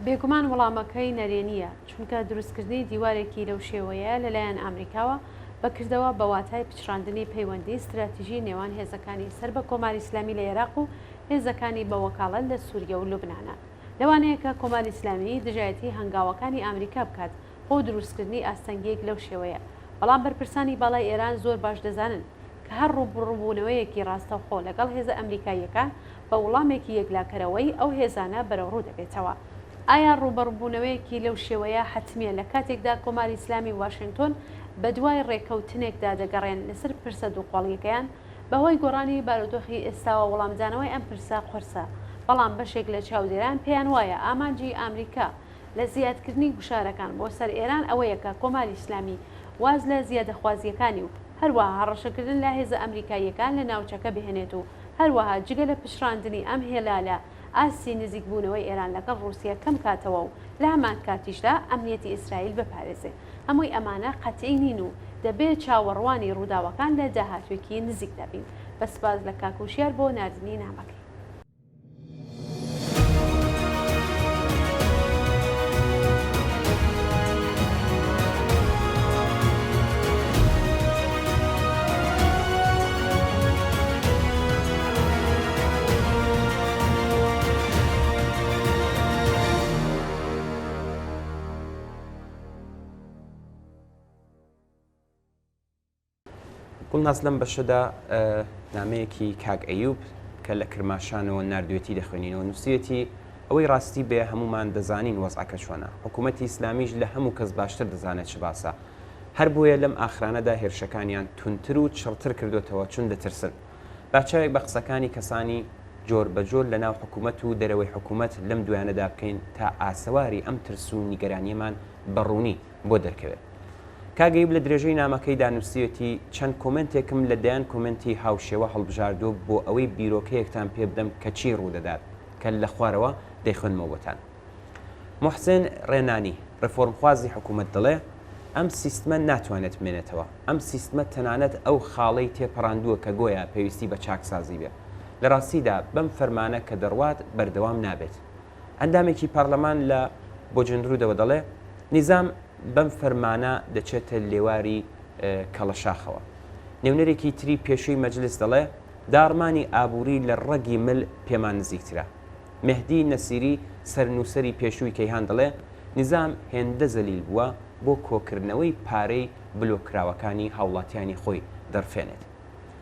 بێگومان وەڵامەکەی نەرێنیە، چونکە دروستکردنی دیوارێکی لەو شێوەیە لەلایەن ئەمریکاوە بەکردەوە بە واتای پچڕاندنی پەیوەندی استراتیژی نێوان هێزەکانی سەر بە کۆماری ئیسلامی لە عێراق و هێزەکانی بە وەکاڵەت لە سووریە و لوبنانە. لەوانەیە کە کۆماری ئیسلامی دژایەتی هەنگاوەکانی ئەمریکا بکات بۆ دروستکردنی ئاستەنگیەک لەو شێوەیە. بەڵام بەرپرسانی باڵای ئێران زۆر باش دەزانن کە هەر ڕووبڕووبوونەوەیەکی ڕاستەوخۆ لەگەڵ هێزە ئەمریکاییەکان بە وەڵامێکی یەکلاکەرەوەی ئەو هێزانە بەرەوڕوو دەبێتەوە. ئایا ڕوبەڕووبوونەوەیەکی لەو شێوەیە حتمیە لە کاتێکدا کۆماری ئیسلامی واشنگتۆن بە دوای ڕێکەوتنێکدا دەگەڕێن لەسەر پرسە دووقۆڵیەکەیان بەهۆی گۆڕانی بارودۆخی ئێستاوە وەڵامدانەوەی ئەم پرسە قورسە. بەڵام بەشێک لە چاودێران پێیان وایە ئامانجی ئەمریکا لە زیادکردنی گوشارەکان بۆ سەر ئێران ئەوەیە کە کۆماری ئیسلامی واز لە زیادەخوازیەکانی و هەروەها هەڕەشەکردن لە هێزە ئەمریکاییەکان لە ناوچەکە بهێنێت و هەروەها جگە لە پشڕاندنی ئەم هێلالە ئاسی نزیکبوونەوەی ئێران لەگەڵ رووسیا کەم کاتەوە و لە هەمان کاتیشدا ئەمنیەتی ئیسرائیل بپارێزێ. هەمووی ئەمانە قەتعی نین و دەبێت چاوەڕوانی ڕووداوەکان لە داهاتوێکی نزیک دەبین. بە سپاس لە کاکوشیار بۆ نردنی نامەکەی. گوڵناز لەم بەشەدا نامەیەکی کاک ئەیوب کە لە کرماشانەوە نردوێتی دەخوێنینەوە نووسەتی ئەوەی ڕاستی بێ هەمومان دەزانین وەزعەکە چۆنە حکوومەتی ئیسلامیش لە هەموو کەس باشتر دەزانێت چ باسە هەر بۆیە لەم ئاخرانەدا هێرشەکانیان تونتر و چڕتر کردوتەوە چون دەترسن باچاوێک بە قسەکانی کەسانی جۆر بەجۆر لە ناو حکوومەت و دەرەوەی حکوومەت لەم دویانەدا بکەین تا ئاسەواری ئەم ترس و نیگەرانیەمان بەڕوونی بۆ دەرکەوێت کاگەیب لە درێژەی نامەکەی دانووسیەتی چەند کۆمنتێکم لەدایان کۆمنتی هاوشێوە هەڵبژاردووە بۆ ئەوەی بیرۆکەیەکتان پێ بدەم کە چی ڕوودەدات کە لە خوارەوە دەیخۆنمەوەتان محسن ڕێنانی ڕفۆرمخوازی حکوومەت دەڵێ ئەم سیستمە ناتوانێت بمێنێتەوە ئەم سیستمە تەنانەت ئەو خاڵەی تێپەڕاندووە کە گۆیە پێویستی بە چاکسازی بێ لە ڕاستیدا بەم فەرمانە کە دەڕوات بەردەوام نابێت ئەندامێکی پارلەمان لە بۆ جندرودەوە دەڵێ نیزام بەم فەرمانە دەچێتە لێواری کەڵەشاخەوە نێونەرێکی تری پێشووی مەجلس دەڵێ داڕمانی ئابووری لە ڕەگی مل پێمان نزیکترە مهدی نەسیری سەرنووسەری پێشووی کەیهان دەڵێ نیزام هێندە زەلیل بووە بۆ کۆکردنەوەی پارەی بلۆکراوەکانی هاوڵاتیانی خۆی دەرفێنێت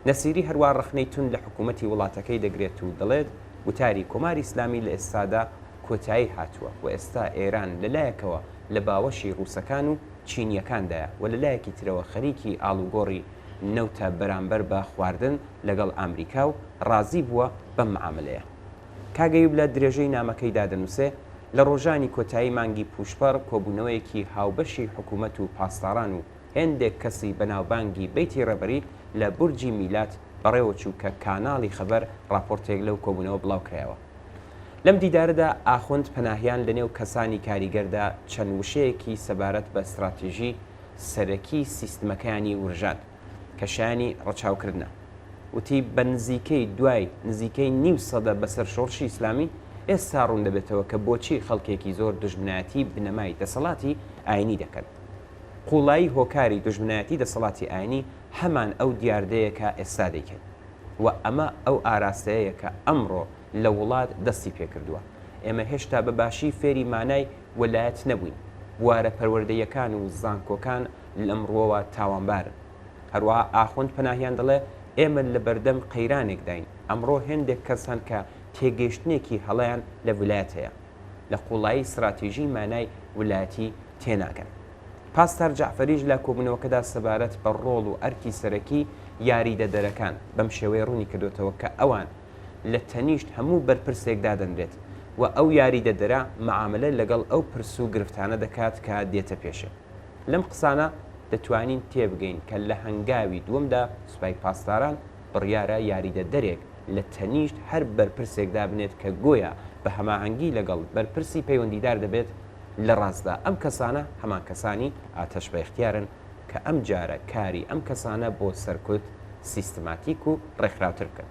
نەسیری هەروە ڕخنەی تون لە حکوومەتی وڵاتەکەی دەگرێت و دەڵێت وتاری کۆماری ئیسلامی لە ئێستادا کۆتایی هاتووە و ئێستا ئێران لەلایەکەوە لە باوەشی ڕووسەکان و چینیەکاندایە و لەلایەکی ترەوە خەریکی ئاڵوگۆڕی نەوتە بەرامبەر بە خواردن لەگەڵ ئامریکا و ڕازی بووە بەم معاملەیە کاگەیوب لە درێژەی نامەکەی دادەنووسێ لە ڕۆژانی کۆتایی مانگی پوشپەر کۆبوونەوەیەکی هاوبەشی حکوومەت و پاسداران و هێندێک کەسی بەناوبانگی بەیتی ڕێبەری لە بورجی میلات بەڕێوەچوو کە کاناڵی خەبەر راپۆرتێک لەو کۆبوونەوە بڵاوکرایەوە لەم دیدارەدا ئاخوند پەناهیان لە نێو کەسانی کاریگەردا چەند وشەیەکی سەبارەت بە استراتیژی سەرەکی سیستمەکانی ورژاند کە شایانی ڕەچاوکردنە وتی بە نزیکەی دوای نزیکەی نیو سەدە بەسەر شۆڕشی ئیسلامی ئێستا ڕوون دەبێتەوە کە بۆچی خەڵکێکی زۆر دژمنایەتی بنەمای دەسەڵاتی ئاینی دەکەن قوڵایی هۆکاری دژمنایەتی دەسەڵاتی ئاینی هەمان ئەو دیاردەیەکە ئێستا دەیکەن و ئەمە ئەو ئاراستەیە کە ئەمڕۆ لە وڵات دەستی پێکردووە ئێمە هێشتا بەباشی فێری مانای وەلایەت نەبووین بوارە پەروەردەیەکان و زانکۆکان لەمڕۆوە تاوانبارن هەروەها ئاخوند پەناهیان دەڵێ ئێمە لە بەردەم قەیرانێک داین ئەمڕۆ هێندێک کەسان کە تێگەیشتنێکی هەڵەیان لە ویلایەت هەیە لە قوڵایی استراتیژی مانای ویلایەتی تێناگەن پاستار جعفەریش لە کۆبوونەوەکەدا سەبارەت بە ڕۆڵ و ئەرکی سەرەکی یاریدەدەرەکان بەم شێوەیە ڕوونی کردوێتەوە کە ئەوان لە تەنیشت هەموو بەرپرسێکدا دەنرێت و ئەو یاریدەدەرە مەعاملە لەگەڵ ئەو پرس و گرفتانە دەکات کە دێتە پێشە لەم قسانە دەتوانین تێبگەین کە لە هەنگاوی دووەمدا سوپای پاسداران بڕیارە یاریدەدەرێک لە تەنیشت هەر بەرپرسێکدا بنێت کە گۆیە بە هەماهەنگی لەگەڵ بەرپرسی پەیوەندیدار دەبێت لە ڕاستدا ئەم کەسانە هەمان کەسانی ئاتەش بە اختیارن کە ئەم جارە کاری ئەم کەسانە بۆ سەرکوت سیستماتیک و ڕێکخراوتر بکەن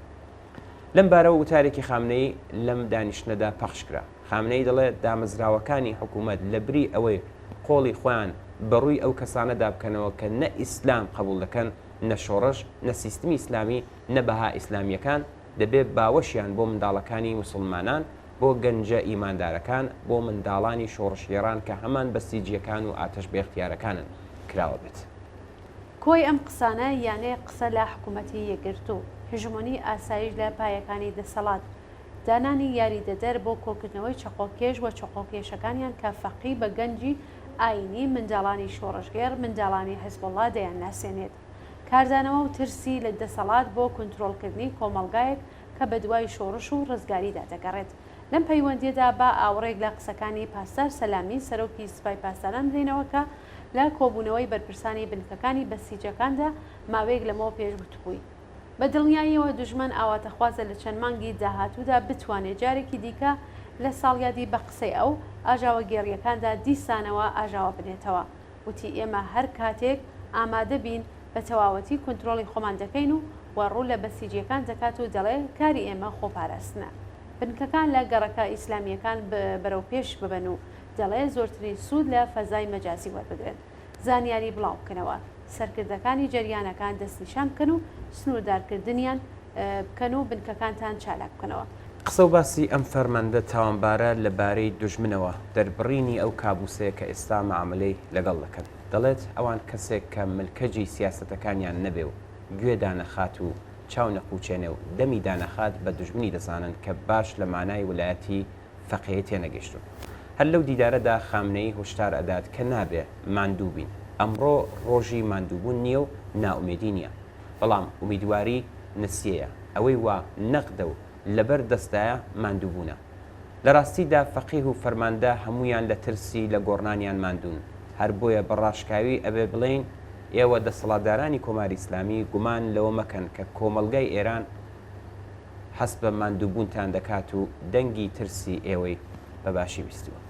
لەم بارەوە وتارێکی خامنەی لەم دانیشتنەدا پەخشکرا خامنەی دەڵێ دامەزراوەکانی حکوومەت لە بری ئەوەی قۆڵی خۆیان بەڕووی ئەو کەسانەدا بکەنەوە کە نە ئیسلام قبول دەکەن نە شۆڕش نە سیستمی ئیسلامی نەبەها ئیسلامیەکان دەبێت باوەشیان بۆ منداڵەکانی موسڵمانان بۆ گەنجە ئیماندارەکان بۆ منداڵانی شۆڕشیێران کە هەمان بەسیجیەکان و ئاتەش بێختیارەکانن کراوە بێت کۆی ئەم قسانە یانەیە قسە لە حکوومەتی یەکگرتوو هژمۆنی ئاسایش لە پایەکانی دەسەڵات دانانی یاریدەدەر بۆ کۆکردنەوەی چەقۆکێش و چەقۆکێشەکانیان کە فەقی بە گەنجی ئاینی منداڵانی شۆڕژگەر منداڵانی حیزبوڵڵا دەیان ناسێنێت کاردانەوە و ترسی لە دەسەڵات بۆ کنترۆلکردنی کۆمەڵگایەک کە بە دوای شۆڕش و ڕزگاریدا دەگەڕێت لەم پەیوەندیەدا با ئاوڕێک لە قسەکانی پاسدار سەلامی سەرۆکی سوپای پاسداران بدەینەوە کە لە کۆبوونەوەی بەرپرسانی بنکەکانی بەسیجەکاندا ماوەیەک لەمەوە پێش گوتبووی بە دڵنیاییەوە دوژمن ئاواتەخوازە لە چەند مانگی داهاتوودا بتوانێت جارێکی دیکە لە ساڵیادی بە قسەی ئەو ئاژاوە گێڕیەکاندا دیسانەوە ئاژاوە بنێتەوە وتی ئێمە هەر کاتێک ئامادە بین بە تەواوەتی کنترۆڵی خۆمان دەکەین و وەڕوو لە بەسیجیەکان دەکات و دەڵێ کاری ئێمە خۆپاراستنە بنکەکان لە گەڕەکە ئیسلامیەکان بەرەو پێش ببن و دەڵێ زۆرترین سوود لە فەزای مەجازی وەربگرن زانیاری بڵاو بکەنەوە سەرکردەکانی جەریانەکان دەستنیشان بکەن و سنووردارکردنیان بکەن و بنکەکانتان چالاک بکەنەوە قسە و باسی ئەم فەرمەندە تاوانبارە لەبارەی دوژمنەوە دەربڕینی ئەو کابوسەیە کە ئێستا مەعاملەی لەگەڵ دەکەن دەڵێت ئەوان کەسێک کە ملکەجی سیاسەتەکانیان نەبێ و گوێ دانەخات و چاو نەقوچێنێ و دەمی دانەخات بە دژمنی دەزانن کە باش لە مانای ویلایەتی فەقێ تێنەگەیشتون. هەر لەو دیدارەدا خامنەی هۆشدار ئەدات کە نابێ ماندوو بین. ئەمڕۆ ڕۆژی ماندووبوون نییە و ناومێدی نییە، بەڵام ئومیدواری نسیەیە، ئەوەی وا نەقدە و لەبەر دەستایە ماندووبوونە. لە ڕاستیدا فەقیه و فەرماندا هەمویان لە ترسی لە گۆڕنانیان ماندوون. هەر بۆیە بەڕاشکاوی ئەبێ بڵێن ئێوە دەسەڵاتدارانی کۆماری ئیسلامی گومان لەوە مەکەن کە کۆمەڵگەی ئێران حەست بە ماندووبوونتان دەکات و دەنگی ترسی ئێوەی بەباشی بیستووە.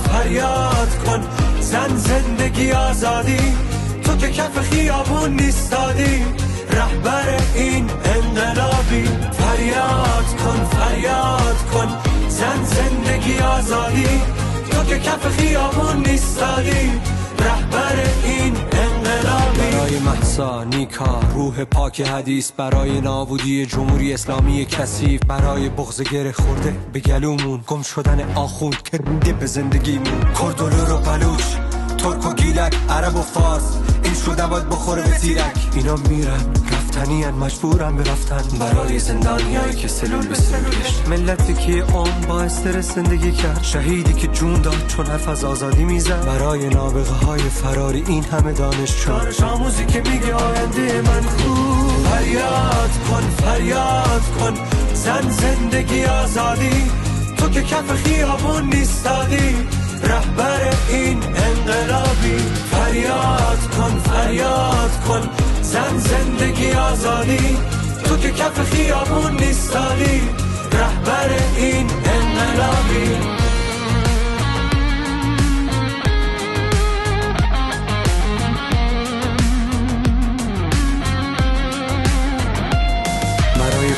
فریاد کن زن زندگی آزادی، تو که کف خیابون نیستادی، رهبر این انقلابی. فریاد کن زن زندگی آزادی، تو که کف خیابون نیستادی، رهبر این انقلابی. برای مهسا نیکا روح پاک حدیث، برای نابودی جمهوری اسلامی کثیف، برای بغض گره خورده به گلومون، گم شدن آخوند که رنده به زندگیمون. کرد و لور و بلوچ، ترک و گیلک، عرب و فارس، این شده باید بخوره به تیرک. اینا میرن رفتنی هن، مجبورن برفتن برای زندانیایی که سلول به سلول گشت. ملتی که عمر با استرس زندگی کرد، شهیدی که جون داد چون حرف از آزادی میزد، برای نابغه های فراری این همه دانشجو، دانش آموزی که میگه آینده من خوب. فریاد کن زن زندگی آزادی، تو که کف خیابون نیستادی، رهبر این انقلابی. فریاد کن زن زندگی آزادی، تو که کف خیابون نیستادی، رهبر این انقلابی.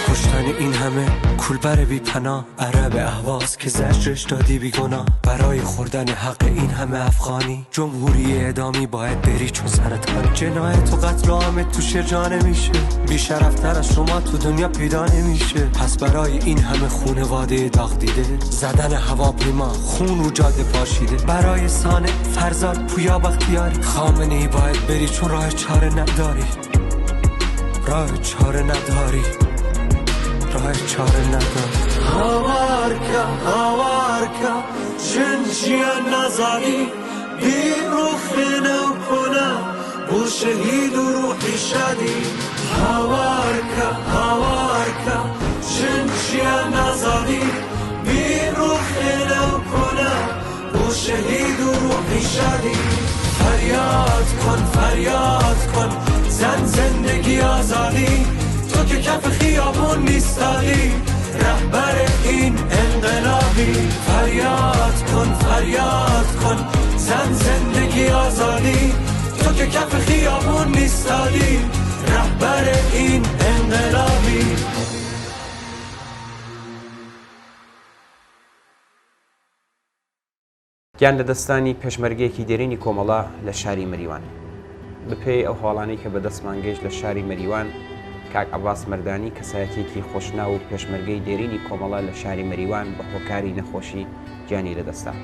کشتن این همه کولبر بی پناه، عرب اهواز که زجرش دادی بی گناه، برای خوردن حق این همه افغانی، جمهوری اعدامی باید بری چون سرطان. جنایت و قتل عام تو شجاع نمیشه، بی شرفتر از شما تو دنیا پیدا نمیشه. پس برای این همه خونواده داغ دیده، زدن هواپیما، خون رو جاده پاشیده، برای سانه، فرزاد، پویا، بختیاری، خامنه ای باید بری چون راه چاره نداری، راه چاره نداری. هاوارکا جنجیا نزاری، بی روح نو کنه بو شهید و روحی شدی. هاوارکا جنجیا نزاری، بی روح نو کنه بو شهید و روحی شدی. فریاد کن زن زندگی آزادی، تو که کف خیابون نیستادی، رهبر این انقلابی. فریاد کن زن زندگی آزادی، تو که کف خیابون نیستادی، رهبر این انقلابی. گیان لە دەستانی پێشمەرگەیەکی دێرینی کۆمەڵە لە شاری مەریوان. بپێی ئەو هاوڵانەی کە بەدەستمان گەیشت لە شاری مەریوان، کاک عەباس مەردانی کەسایەتێکی خۆشنا و پێشمەرگەی دێرینی کۆمەڵە لە شاری مەریوان بە هۆکاری نەخۆشی گیانی لەدەستا.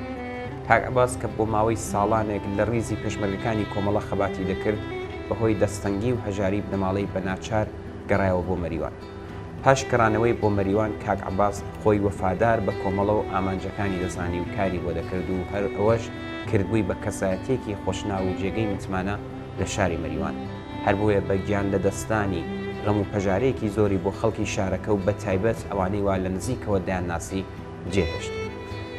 کاک عەباس کە بۆ ماوەی ساڵانێک لە ڕیزی پێشمەرگەکانی کۆمەڵە خەباتی دەکرد، بەهۆی دەستەنگی و هەژاری بنەماڵەی بەناچار گەڕایەوە بۆ مەریوان. پاش گەڕانەوەی بۆ مەریوان، کاک عەباس خۆی وەفادار بە کۆمەڵە و ئامانجەکانی دەزانی و کاری بۆ دەکرد و هەر ئەوەش کردبووی بە کەسایەتێکی خۆشنا و جێگەی متمانە لە شاری مەریوان. هەر بۆیە بە گیان لە دەستانی ڕەم و پەژارەیەکی زۆری بۆ خەڵکی شارەکە و بە تایبەت ئەوانەی وا لە نزیکەوە دایانناسی جێهێشت.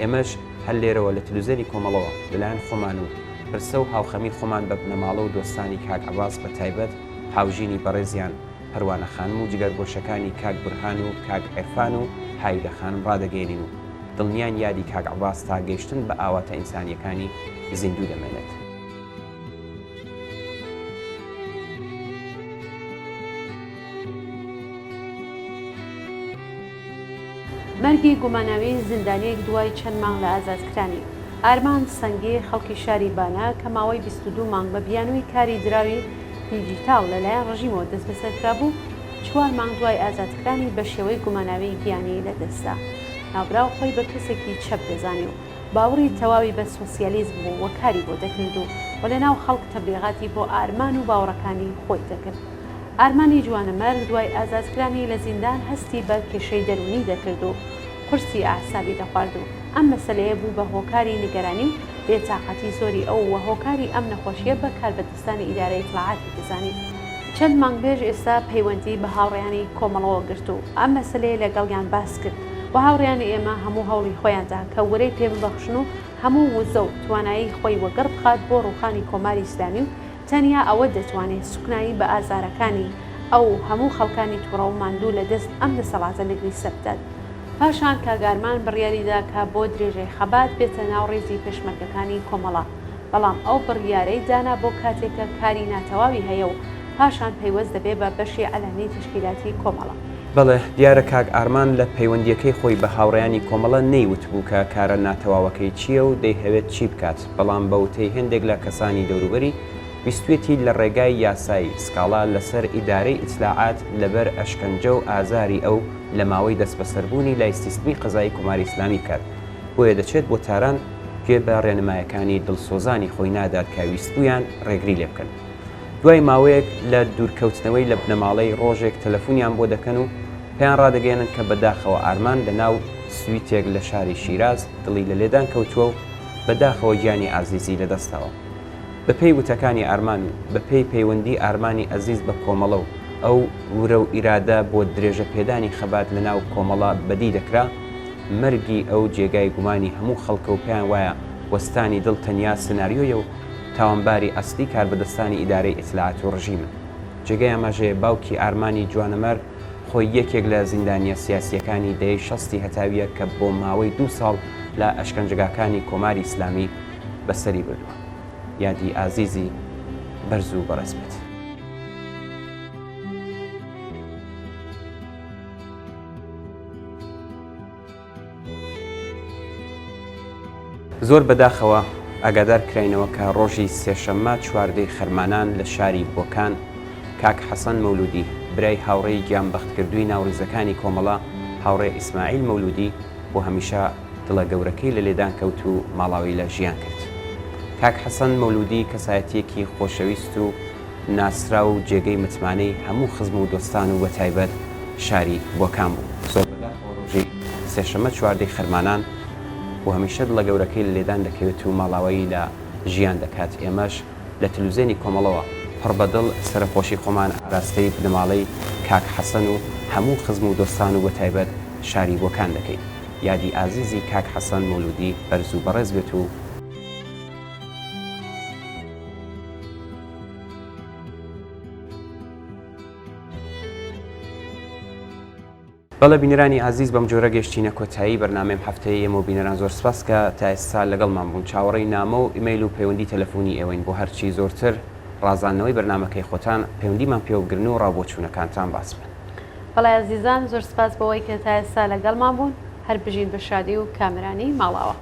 ئێمەش هەر لێرەوە لە تلوزەری کۆمەڵەوە لەلایەن خۆمان و پرسە و هاوخەمی خۆمان بە بنەماڵە و دۆستانی کاک عەباس بە تایبەت هاوژینی بەڕێزیان پەروانە خانم و جگەرگۆشەکانی کاک بورهان و کاک عێرفان و هایدە خانم ڕادەگەێنین و دڵنیان یادی کاک عەباس تا گەیشتن بە ئاواتە ئینسانیەکانی زیندوو دەمێنێت. مەرگی گوماناوی زیندانیەک دوای چەند مانگ لە ئازادکرانی. ئارمان سەنگی خەڵکی شاری بانە کە ماوەی 22 مانگ بە بیانووی کاری دراوی دیجیتال لەلایەن ڕژیمەوە دەست بەسەرکرا بوو، 4 مانگ دوای ئازادکرانی بە شێوەی گوماناوی گیانی لەدەستدا. ناوبراو خۆی بە کەسێکی چەپ دەزانی و باوەڕی تەواوی بە سۆسیالیزم بوو و کاری بۆ دەکرد و لەناو خەڵک تەبلیغاتی بۆ ئارمان و باوەڕەکانی خۆی دەکرد. ئارمانی جوانەمەرگ دوای ئازادکرانی لە زیندان هەستی بە کێشەی دەرونی دەکرد و قورسی ئاعسابی دەخوارد و ئەم مەسەلەیە بوو بە هۆکاری نیگەرانی و بێتاقەتی زۆری ئەو و هۆکاری ئەم نەخۆشیە بە کاربەدەستانی ئیدارەی ئیطلاعاتی دەزانی. چەند مانگ بێژ ئێستا پەیوەندی بە هاوڕێیانی کۆمەڵەوە گرت و ئەم مەسەلەیە لەگەڵیان باس کرد و هاوڕێیانی ئێمە هەموو هەوڵی خۆیاندا کە وەرەی پێ ببەخشن و هەموو وزە و توانایی خۆی وەگەڕ بخات بۆ ڕووخانی کۆماری ئیسلامی و تەنیا ئەوە دەتوانێت سوکنایی بە ئازارەکانی ئەو هەموو خەڵکانی تووڕە و ماندوو لە دەست ئەم دەسەڵاتە لەگری سەبدات. پاشان کاگارمان بڕیاریدا کە بۆ درێژەی خەبات بێتە ناو ڕێزی پێشمەرگەکانی کۆمەڵە، بەڵام ئەو بڕیارەی دانا بۆ کاتێکە کاری ناتەواوی هەیە و پاشان پەیوەست دەبێ بە بەشی ئەلانی تشکیلاتی کۆمەڵە. بەڵێ دیارە کاک ئارمان لە پەیوەندیەکەی خۆی بە هاوڕێیانی کۆمەڵە نەیوت بوو کە کارە ناتەواوەکەی چییە و دەیهەوێت چی بکات، بەڵام بەوتەی هەندێک لە کەسانی دەوروبەری ویستوێتی لە ڕێگای یاسایی سکاڵا لەسەر ئیدارەی ئیسلاعات لەبەر ئەشکەنجە و ئازاری ئەو لە ماوەی دەستبەسەربوونی لای سیستمی قەزایی کۆماری ئیسلامی بکات، بۆیە دەچێت بۆ تاران گوێ بە ڕێنمایەکانی دڵسۆزانی خۆی نادات کە ویستبوویان ڕێگری لێ بکەن. دوای ماوەیەک لە دوورکەوتنەوەی لە بنەماڵەی ڕۆژێک تەلەفۆنیان بۆ دەکەن و پێیان ڕادەگەێنن کە بەداخەوە ئارمان لە ناو سویتێک لە شاری شیراز دڵی لە لێدان کەوتووە و بەداخەوە گیانی ئازیزی لەدەستەوە. بەپێی وتەکانی ئارمان و بەپێی پەیوەندی ئارمانی ئەزیز بە کۆمەڵە و ئەو ورە و ئیرادە بۆ درێژە پێدانی خەبات لە ناو کۆمەڵە بەدی دەکرا، مەرگی ئەو جێگای گومانی هەموو خەڵکە و پێیان وایە وەستانی دڵ تەنیا سناریۆیە و تاوانباری ئەسلی کاربەدەستانی ئیدارەی ئیطلاعات و ڕژیمن. جێگای ئەماژەیە باوکی ئارمانی جوانەمەرگ خۆی یەکێک لە زیندانیە سیاسیەکانی دەیەی 60 هەتاویە کە بۆ ماوەی 2 ساڵ لە ئەشکەنجەکانی کۆماری ئیسلامی بەسەری بردووە. یادی ئازیزی بەرز و بەڕێز بێت. زۆر بەداخەوە ئاگادار کراینەوە کە ڕۆژی سێشەممە چواردەی خەرمانان لە شاری بۆکان کاک حەسەن مەولودی برای هاوڕێی گیانبەختکردووی ناوڕێزەکانی کۆمەڵە هاوڕێ ئیسماعیل مەولودی بۆ هەمیشە دڵە گەورەکەی لە لێدان کەوت و ماڵاوی لە ژیان کرد. کاک حەسەن مەولودی کەسایەتیەکی خۆشەویست و ناسرا و جێگەی متمانەی هەموو خزم و دۆستان و بەتایبەت شاری بۆکان بوو. زۆر بەداخەوە ڕۆژی سێشەممە چواردەی خەرمانان و هەمیشە دڵە گەورەکەی لە لێدان دەکەوێت و ماڵاوایی لە ژیان دەکات. ئێمەش لە تەلەڤیزیۆنی کۆمەڵەوە پڕ بەدڵ سەرخۆشی خۆمان ڕاستەی بنەماڵەی کاک حەسەن و هەموو خزم و دۆستان و بەتایبەت شاری بۆکان دەکەین. یادی ئازیزی کاک حەسەن مەولودی بەرز و بەڕێز بێت و بەڵێ بینەرانی ئازیز بەم جۆرە گەشتینە کۆتایی بەرنامەی هەفتەیە ئێمە و بینەران زۆر سپاس کە تا ئێستا لەگەڵمان بوون. چاوەڕێی نامە و ئیمەیل و پەیوەندی تەلەفۆنی ئێوەین بۆ هەرچی زۆرتر ڕازاندنەوەی بەرنامەکەی خۆتان پەیوەندیمان پێوەگرن و ڕابۆچوونەکانتان باس بن. بەڵێ ئازیزان زۆر سپاس بەوەی کە تا ئێستا لەگەڵمان بوون، هەر بژین بە شادی و کامرانی ماڵاوە.